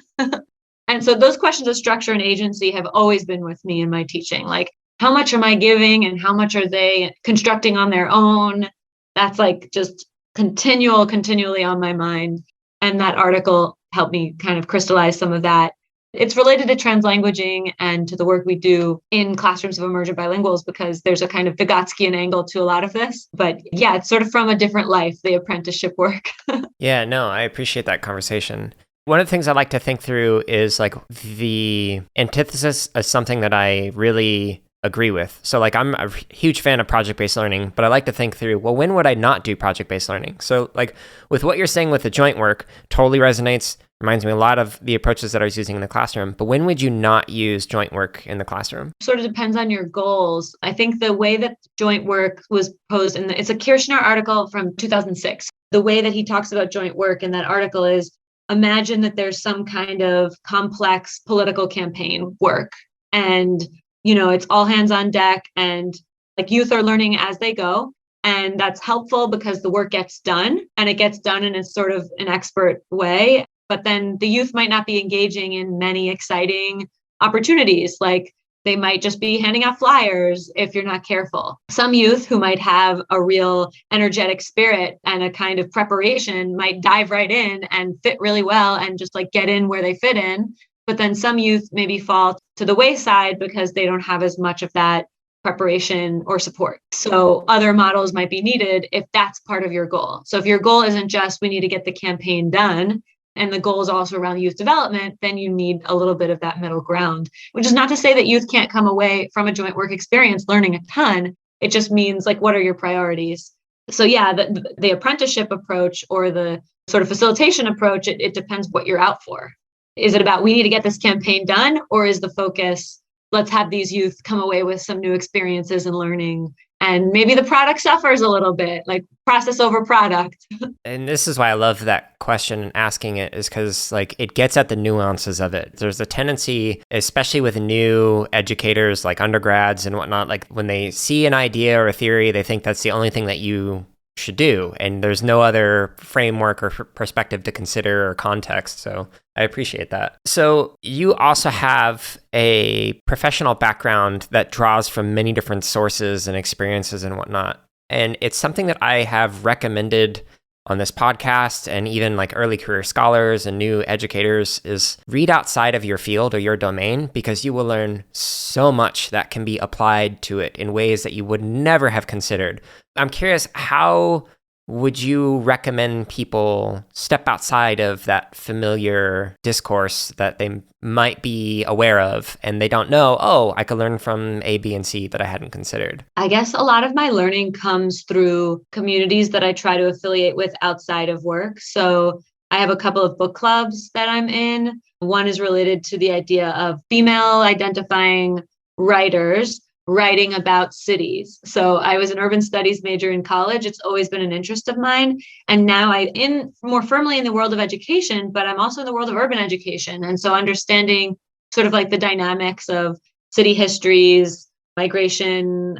And so those questions of structure and agency have always been with me in my teaching. Like, how much am I giving and how much are they constructing on their own? That's like just continually on my mind. And that article helped me kind of crystallize some of that. It's related to translanguaging and to the work we do in classrooms of emergent bilinguals because there's a kind of Vygotskian angle to a lot of this. But yeah, it's sort of from a different life, the apprenticeship work. Yeah, no, I appreciate that conversation. One of the things I like to think through is like the antithesis is something that I really agree with. So like I'm a huge fan of project-based learning, but I like to think through, well, when would I not do project-based learning? So like with what you're saying with the joint work, totally resonates. Reminds me a lot of the approaches that I was using in the classroom. But when would you not use joint work in the classroom? Sort of depends on your goals. I think the way that joint work was posed, it's a Kirshner article from 2006. The way that he talks about joint work in that article is, imagine that there's some kind of complex political campaign work, and it's all hands on deck, and like youth are learning as they go. And that's helpful because the work gets done, and it gets done in a sort of an expert way. But then the youth might not be engaging in many exciting opportunities. Like they might just be handing out flyers if you're not careful. Some youth who might have a real energetic spirit and a kind of preparation might dive right in and fit really well and just like get in where they fit in. But then some youth maybe fall to the wayside because they don't have as much of that preparation or support. So other models might be needed if that's part of your goal. So if your goal isn't just we need to get the campaign done, and the goal is also around youth development, then you need a little bit of that middle ground, which is not to say that youth can't come away from a joint work experience learning a ton. It just means like, what are your priorities? So yeah, the apprenticeship approach or the sort of facilitation approach, it depends what you're out for. Is it about we need to get this campaign done, or is the focus, let's have these youth come away with some new experiences and learning? And maybe the product suffers a little bit, like process over product. And this is why I love that question and asking it, is because like it gets at the nuances of it. There's a tendency, especially with new educators like undergrads and whatnot, like when they see an idea or a theory, they think that's the only thing that you should do. And there's no other framework or perspective to consider or context. So I appreciate that. So you also have a professional background that draws from many different sources and experiences and whatnot. And it's something that I have recommended on this podcast and even like early career scholars and new educators is read outside of your field or your domain, because you will learn so much that can be applied to it in ways that you would never have considered. I'm curious, how would you recommend people step outside of that familiar discourse that they might be aware of and they don't know, oh, I could learn from A, B, and C that I hadn't considered? I guess a lot of my learning comes through communities that I try to affiliate with outside of work. So I have a couple of book clubs that I'm in. One is related to the idea of female identifying writers writing about cities. So I was an urban studies major in college. It's always been an interest of mine. And now I'm in more firmly in the world of education, but I'm also in the world of urban education. And so understanding sort of like the dynamics of city histories, migration,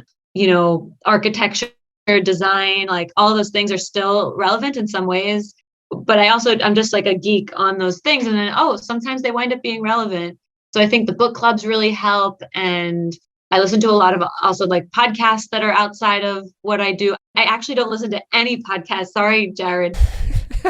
architecture, design, like all those things are still relevant in some ways. But I'm just like a geek on those things. And then, sometimes they wind up being relevant. So I think the book clubs really help. And I listen to a lot of also like podcasts that are outside of what I do. I actually don't listen to any podcasts. Sorry, Jared,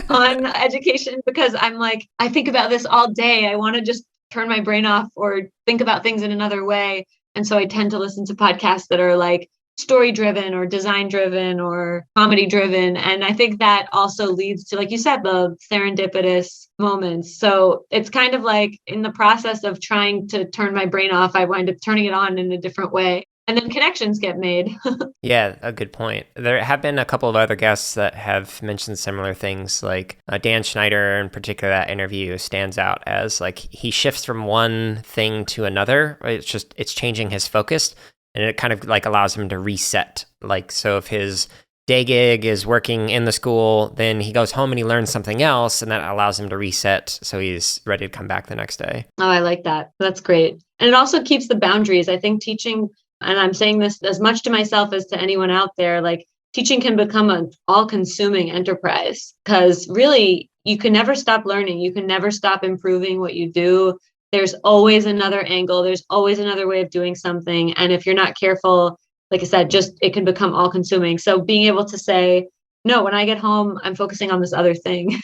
on education, because I'm like, I think about this all day. I want to just turn my brain off or think about things in another way. And so I tend to listen to podcasts that are like story driven or design driven or comedy driven. And I think that also leads to, like you said, the serendipitous moments. So it's kind of like in the process of trying to turn my brain off, I wind up turning it on in a different way. And then connections get made. Yeah, a good point. There have been a couple of other guests that have mentioned similar things, like Dan Schneider in particular. That interview stands out as like he shifts from one thing to another. It's changing his focus. And it kind of like allows him to reset. Like, so if his day gig is working in the school, then he goes home and he learns something else, and that allows him to reset so he's ready to come back the next day. Oh, I like that. That's great. And it also keeps the boundaries. I think teaching, and I'm saying this as much to myself as to anyone out there, like teaching can become an all-consuming enterprise, because really you can never stop learning. You can never stop improving what you do. There's always another angle. There's always another way of doing something. And if you're not careful, like I said, it can become all consuming. So being able to say, no, when I get home, I'm focusing on this other thing.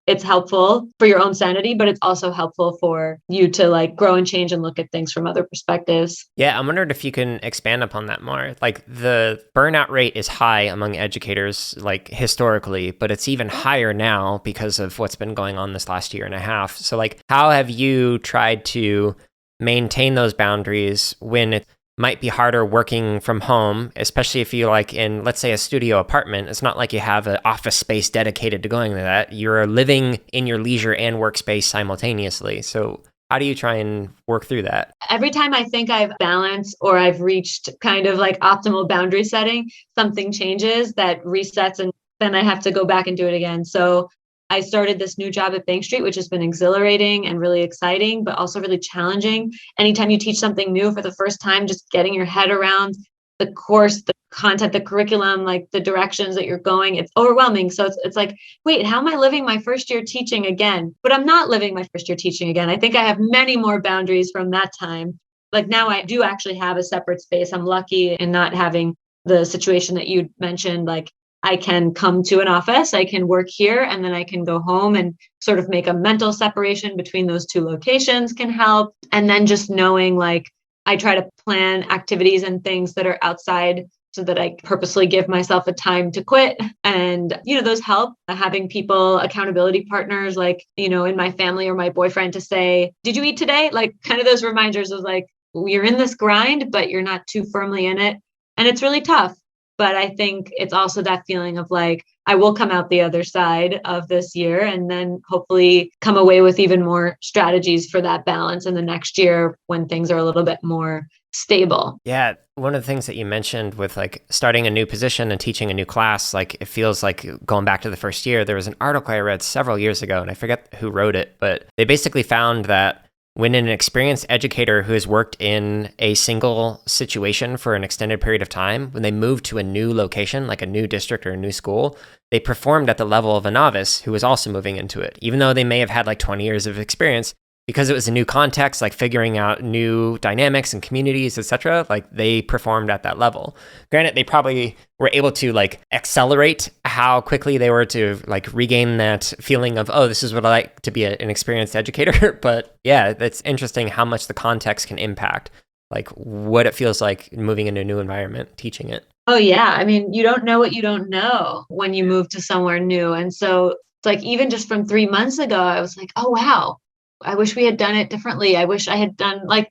It's helpful for your own sanity, but it's also helpful for you to like grow and change and look at things from other perspectives. Yeah, I'm wondering if you can expand upon that more. Like the burnout rate is high among educators, like historically, but it's even higher now because of what's been going on this last year and a half. So like, how have you tried to maintain those boundaries when might be harder working from home, especially if you like in, let's say, a studio apartment. It's not like you have an office space dedicated to going to that. You're living in your leisure and workspace simultaneously. So how do you try and work through that? Every time I think I've balanced or I've reached kind of like optimal boundary setting, something changes that resets, and then I have to go back and do it again. So I started this new job at Bank Street, which has been exhilarating and really exciting, but also really challenging. Anytime you teach something new for the first time, just getting your head around the course, the content, the curriculum, like the directions that you're going, it's overwhelming. So it's like, wait, how am I living my first year teaching again? But I'm not living my first year teaching again. I think I have many more boundaries from that time. Like now I do actually have a separate space. I'm lucky in not having the situation that you mentioned. Like I can come to an office, I can work here, and then I can go home, and sort of make a mental separation between those two locations can help. And then just knowing, like, I try to plan activities and things that are outside so that I purposely give myself a time to quit. And, those help. Having people, accountability partners, like, in my family or my boyfriend to say, did you eat today? Like kind of those reminders of like, you're in this grind, but you're not too firmly in it. And it's really tough. But I think it's also that feeling of like, I will come out the other side of this year and then hopefully come away with even more strategies for that balance in the next year when things are a little bit more stable. Yeah. One of the things that you mentioned with like starting a new position and teaching a new class, like it feels like going back to the first year. There was an article I read several years ago and I forget who wrote it, but they basically found that when an experienced educator who has worked in a single situation for an extended period of time, when they moved to a new location, like a new district or a new school, they performed at the level of a novice who was also moving into it. Even though they may have had like 20 years of experience, because it was a new context, like figuring out new dynamics and communities, etc., like they performed at that level. Granted, they probably were able to like accelerate how quickly they were to like regain that feeling of, oh, this is what I like to be an experienced educator. But yeah, that's interesting how much the context can impact like what it feels like moving into a new environment, teaching it. Oh yeah. I mean, you don't know what you don't know when you move to somewhere new. And so it's like, even just from 3 months ago, I was like, oh, wow. I wish we had done it differently. I wish I had done like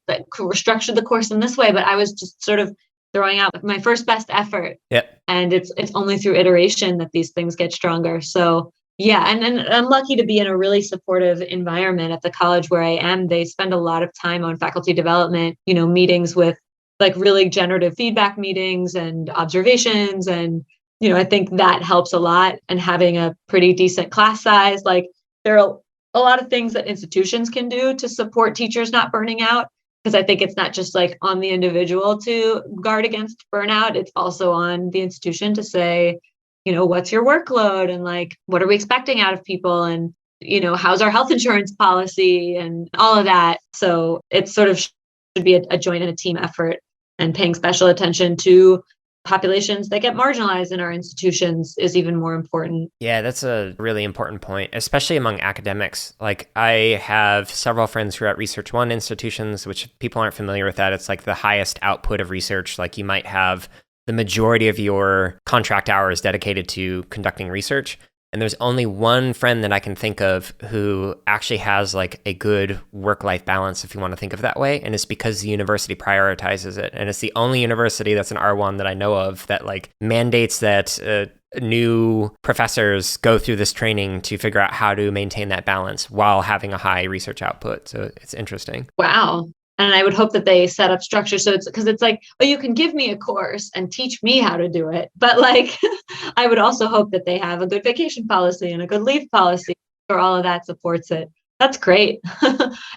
structured the course in this way, but I was just sort of throwing out my first best effort. Yep. And it's only through iteration that these things get stronger. So yeah, and I'm lucky to be in a really supportive environment at the college where I am. They spend a lot of time on faculty development, meetings with like really generative feedback meetings and observations. And, I think that helps a lot. And having a pretty decent class size, like there are a lot of things that institutions can do to support teachers not burning out. Because I think it's not just like on the individual to guard against burnout. It's also on the institution to say, what's your workload and like, what are we expecting out of people? And, how's our health insurance policy and all of that. So it sort of should be a joint and a team effort, and paying special attention to populations that get marginalized in our institutions is even more important. Yeah, that's a really important point, especially among academics. Like I have several friends who are at Research One institutions, which people aren't familiar with that. It's like the highest output of research. Like you might have the majority of your contract hours dedicated to conducting research. And there's only one friend that I can think of who actually has like a good work-life balance, if you want to think of it that way. And it's because the university prioritizes it. And it's the only university that's an R1 that I know of that like mandates that new professors go through this training to figure out how to maintain that balance while having a high research output. So it's interesting. Wow. And I would hope that they set up structure. So it's because it's like, oh, you can give me a course and teach me how to do it. But like, I would also hope that they have a good vacation policy and a good leave policy, or all of that supports it. That's great.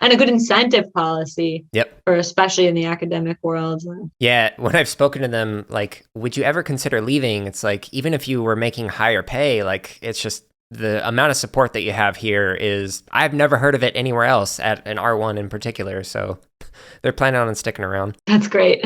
And a good incentive policy. Yep. For especially in the academic world. Yeah. When I've spoken to them, like, would you ever consider leaving? It's like, even if you were making higher pay, like, it's just, the amount of support that you have here is, I've never heard of it anywhere else at an R1 in particular. So they're planning on sticking around. That's great.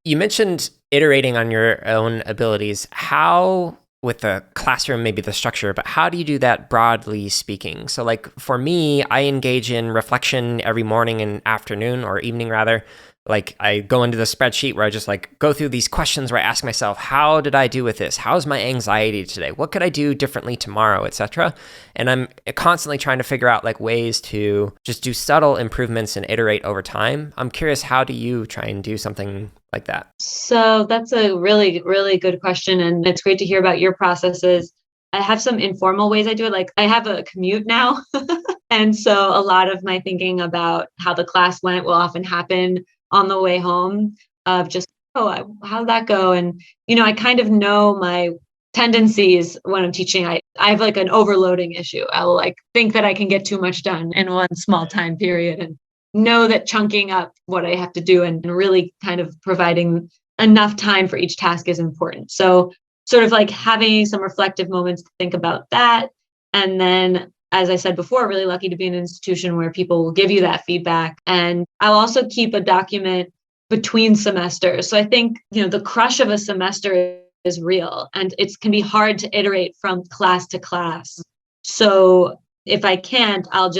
You mentioned iterating on your own abilities. How, with the classroom, maybe the structure, but how do you do that broadly speaking? So like for me, I engage in reflection every morning and afternoon, or evening rather. Like I go into the spreadsheet where I just like go through these questions where I ask myself, how did I do with this? How's my anxiety today? What could I do differently tomorrow, etc. And I'm constantly trying to figure out like ways to just do subtle improvements and iterate over time. I'm curious, how do you try and do something like that? So that's a really, really good question. And it's great to hear about your processes. I have some informal ways I do it. Like I have a commute now. And so a lot of my thinking about how the class went will often happen on the way home of just, how'd that go? And, I kind of know my tendencies when I'm teaching. I have like an overloading issue. I'll like think that I can get too much done in one small time period and know that chunking up what I have to do and really kind of providing enough time for each task is important. So sort of like having some reflective moments to think about that. And then, as I said before, really lucky to be in an institution where people will give you that feedback. And I'll also keep a document between semesters. So I think, the crush of a semester is real and it can be hard to iterate from class to class. So if I can't, I'll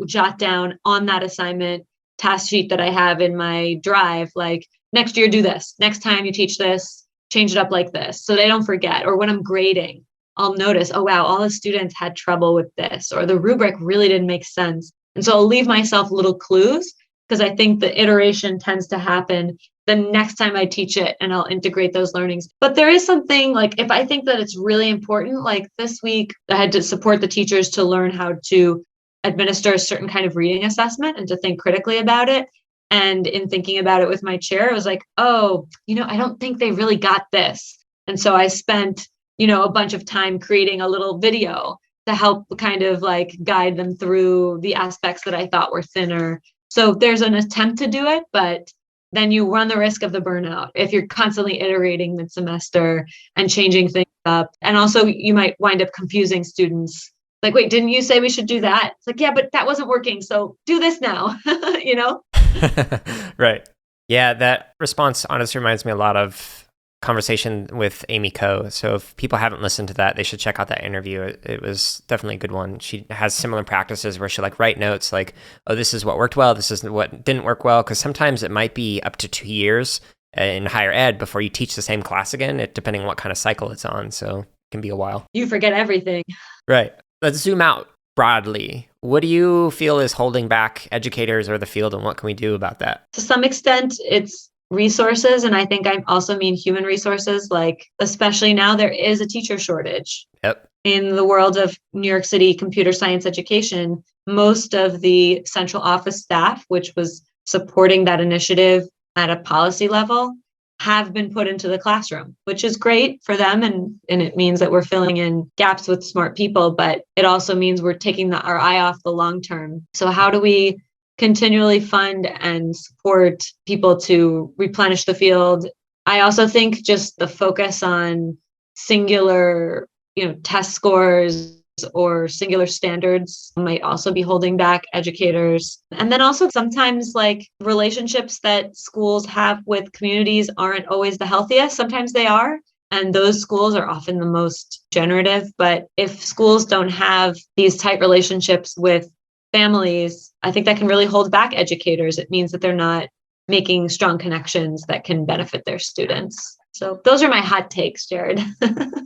jot down on that assignment task sheet that I have in my drive, like next year, do this. Next time you teach this, change it up like this. So they don't forget. Or when I'm grading, I'll notice, oh, wow, all the students had trouble with this, or the rubric really didn't make sense. And so I'll leave myself little clues because I think the iteration tends to happen the next time I teach it and I'll integrate those learnings. But there is something like, if I think that it's really important, like this week, I had to support the teachers to learn how to administer a certain kind of reading assessment and to think critically about it. And in thinking about it with my chair, I was like, I don't think they really got this. And so I spent a bunch of time creating a little video to help kind of like guide them through the aspects that I thought were thinner. So there's an attempt to do it, but then you run the risk of the burnout if you're constantly iterating mid-semester and changing things up. And also you might wind up confusing students. Like, wait, didn't you say we should do that? It's like, yeah, but that wasn't working. So do this now, Right. Yeah, that response honestly reminds me a lot of conversation with Amy Coe. So if people haven't listened to that, they should check out that interview. It was definitely a good one. She has similar practices where she like write notes like, oh, this is what worked well, this is what didn't work well, because sometimes it might be up to 2 years in higher ed before you teach the same class again, depending on what kind of cycle it's on. So it can be a while. You forget everything. Right. Let's zoom out broadly. What do you feel is holding back educators or the field, and what can we do about that? To some extent, it's resources. And I think I also mean human resources, like especially now there is a teacher shortage. Yep. In the world of New York City computer science education, most of the central office staff, which was supporting that initiative at a policy level, have been put into the classroom, which is great for them. And it means that we're filling in gaps with smart people, but it also means we're taking our eye off the long term. So how do we continually fund and support people to replenish the field? I also think just the focus on singular, test scores or singular standards might also be holding back educators. And then also sometimes like relationships that schools have with communities aren't always the healthiest. Sometimes they are. And those schools are often the most generative. But if schools don't have these tight relationships with families, I think that can really hold back educators. It means that they're not making strong connections that can benefit their students. So those are my hot takes, Jared.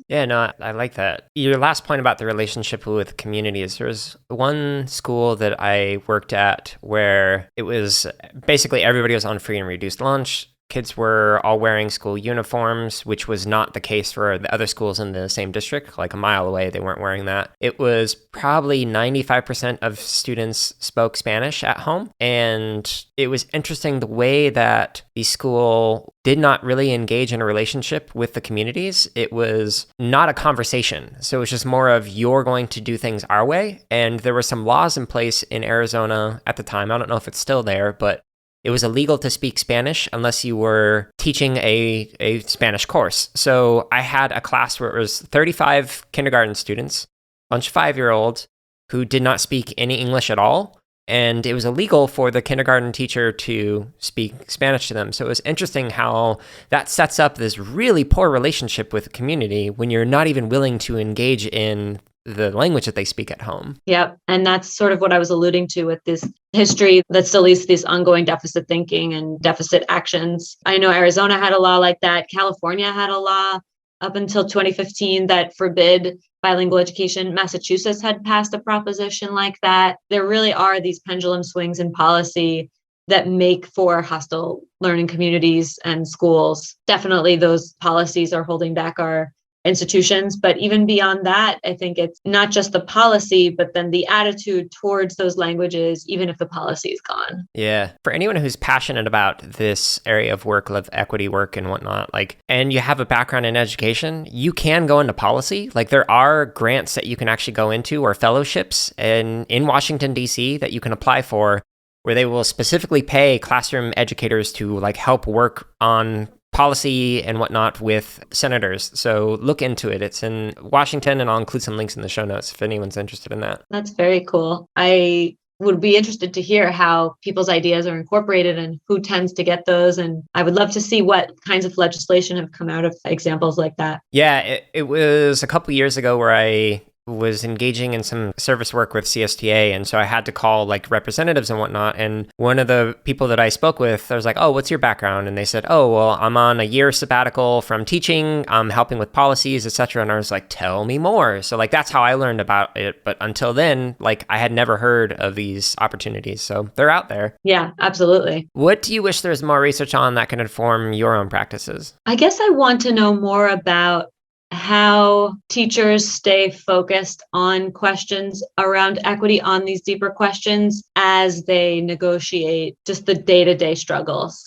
Yeah, no, I like that. Your last point about the relationship with communities, there was one school that I worked at where it was basically everybody was on free and reduced lunch. Kids were all wearing school uniforms, which was not the case for the other schools in the same district. Like a mile away, they weren't wearing that. It was probably 95% of students spoke Spanish at home. And it was interesting the way that the school did not really engage in a relationship with the communities. It was not a conversation. So it was just more of, you're going to do things our way. And there were some laws in place in Arizona at the time. I don't know if it's still there, but it was illegal to speak Spanish unless you were teaching a Spanish course. So I had a class where it was 35 kindergarten students, a bunch of 5-year-olds who did not speak any English at all. And it was illegal for the kindergarten teacher to speak Spanish to them. So it was interesting how that sets up this really poor relationship with the community when you're not even willing to engage in the language that they speak at home. Yep. And that's sort of what I was alluding to with this history that still leads to this ongoing deficit thinking and deficit actions. I know Arizona had a law like that. California had a law up until 2015 that forbid bilingual education. Massachusetts had passed a proposition like that. There really are these pendulum swings in policy that make for hostile learning communities and schools. Definitely those policies are holding back our institutions. But even beyond that, I think it's not just the policy, but then the attitude towards those languages, even if the policy is gone. Yeah. For anyone who's passionate about this area of work, of equity work and whatnot, and you have a background in education, you can go into policy. There are grants that you can actually go into, or fellowships in Washington, D.C. that you can apply for, where they will specifically pay classroom educators to help work on policy and whatnot with senators. So look into it. It's in Washington, and I'll include some links in the show notes if anyone's interested in that. That's very cool. I would be interested to hear how people's ideas are incorporated and who tends to get those. And I would love to see what kinds of legislation have come out of examples like that. Yeah, it was a couple years ago where I was engaging in some service work with CSTA, and so I had to call representatives and whatnot, and one of the people that I spoke with, I was like, oh, what's your background? And they said, oh, well, I'm on a year sabbatical from teaching, I'm helping with policies, etc. And I was like, tell me more. So that's how I learned about it. But until then, I had never heard of these opportunities. So they're out there. Yeah, absolutely. What do you wish there was more research on that can inform your own practices? I guess I want to know more about how teachers stay focused on questions around equity, on these deeper questions as they negotiate just the day-to-day struggles.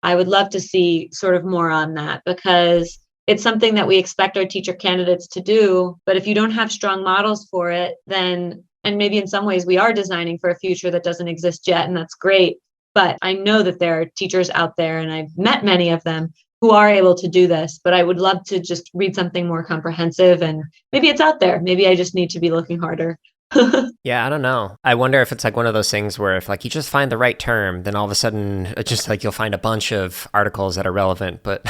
I would love to see sort of more on that, because it's something that we expect our teacher candidates to do. But if you don't have strong models for it, then, and maybe in some ways we are designing for a future that doesn't exist yet, and that's great. But I know that there are teachers out there, and I've met many of them, who are able to do this, but I would love to just read something more comprehensive, and maybe it's out there. Maybe I just need to be looking harder. Yeah, I don't know. I wonder if it's one of those things where if you just find the right term, then all of a sudden it's just you'll find a bunch of articles that are relevant, but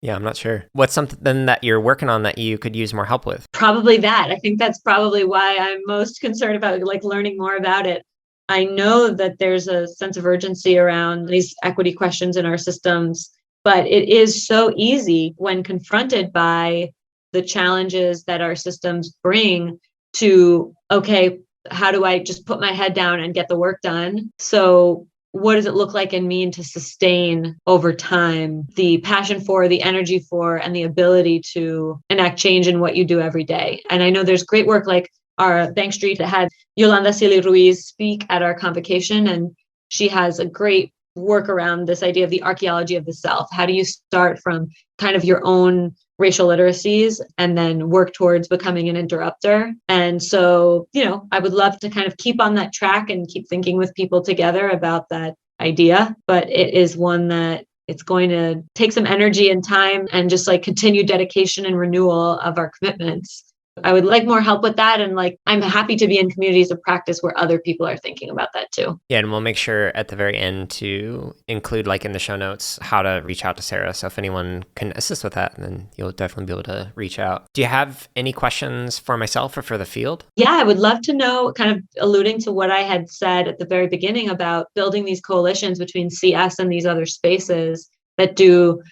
yeah, I'm not sure. What's something that you're working on that you could use more help with? Probably that. I think that's probably why I'm most concerned about learning more about it. I know that there's a sense of urgency around these equity questions in our systems, but it is so easy when confronted by the challenges that our systems bring to, okay, how do I just put my head down and get the work done? So what does it look like and mean to sustain over time the passion for, the energy for, and the ability to enact change in what you do every day? And I know there's great work like our Bank Street that had Yolanda Cili Ruiz speak at our convocation, and she has a great work around this idea of the archaeology of the self. How do you start from kind of your own racial literacies and then work towards becoming an interrupter? And so, I would love to kind of keep on that track and keep thinking with people together about that idea. But it is one that it's going to take some energy and time and just continued dedication and renewal of our commitments. I would like more help with that. And I'm happy to be in communities of practice where other people are thinking about that too. Yeah, and we'll make sure at the very end to include in the show notes how to reach out to Sara. So if anyone can assist with that, then you'll definitely be able to reach out. Do you have any questions for myself or for the field? Yeah, I would love to know, kind of alluding to what I had said at the very beginning about building these coalitions between CS and these other spaces that do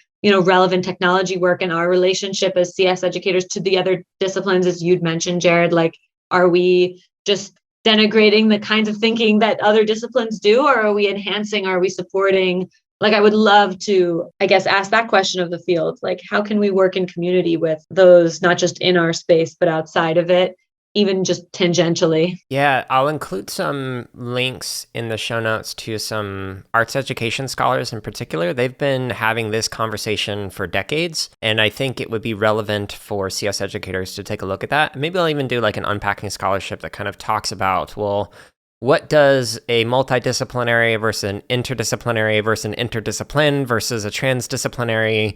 relevant technology work, and our relationship as CS educators to the other disciplines, as you'd mentioned, Jared. Are we just denigrating the kinds of thinking that other disciplines do, or are we enhancing, are we supporting? I would love to, ask that question of the field. How can we work in community with those, not just in our space, but outside of it, even just tangentially? Yeah, I'll include some links in the show notes to some arts education scholars in particular. They've been having this conversation for decades, and I think it would be relevant for CS educators to take a look at that. Maybe I'll even do an unpacking scholarship that kind of talks about, well, what does a multidisciplinary versus an interdisciplinary versus an interdiscipline versus a transdisciplinary,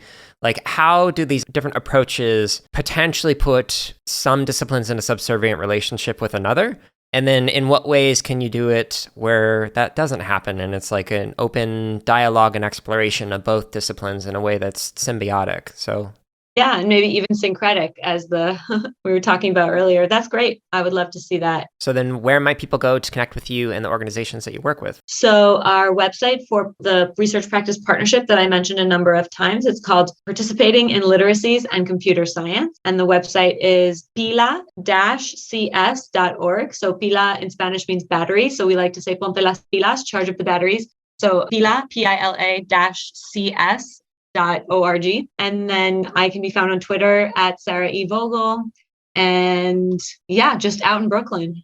how do these different approaches potentially put some disciplines in a subservient relationship with another? And then in what ways can you do it where that doesn't happen? And it's an open dialogue and exploration of both disciplines in a way that's symbiotic. So Yeah, and maybe even syncretic as the we were talking about earlier. That's great. I would love to see that. So then where might people go to connect with you and the organizations that you work with? So our website for the research practice partnership that I mentioned a number of times, it's called Participating in Literacies and Computer Science. And the website is pila-cs.org. So pila in Spanish means battery. So we like to say ponte las pilas, charge up the batteries. So pila, PILA-CS .org. And then I can be found on Twitter at Sara E. Vogel. And yeah, just out in Brooklyn.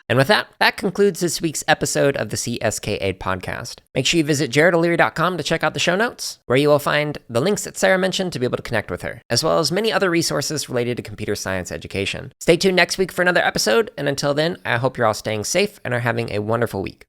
And with that, that concludes this week's episode of the CSK8 podcast. Make sure you visit jaredoleary.com to check out the show notes, where you will find the links that Sara mentioned to be able to connect with her, as well as many other resources related to computer science education. Stay tuned next week for another episode, and until then, I hope you're all staying safe and are having a wonderful week.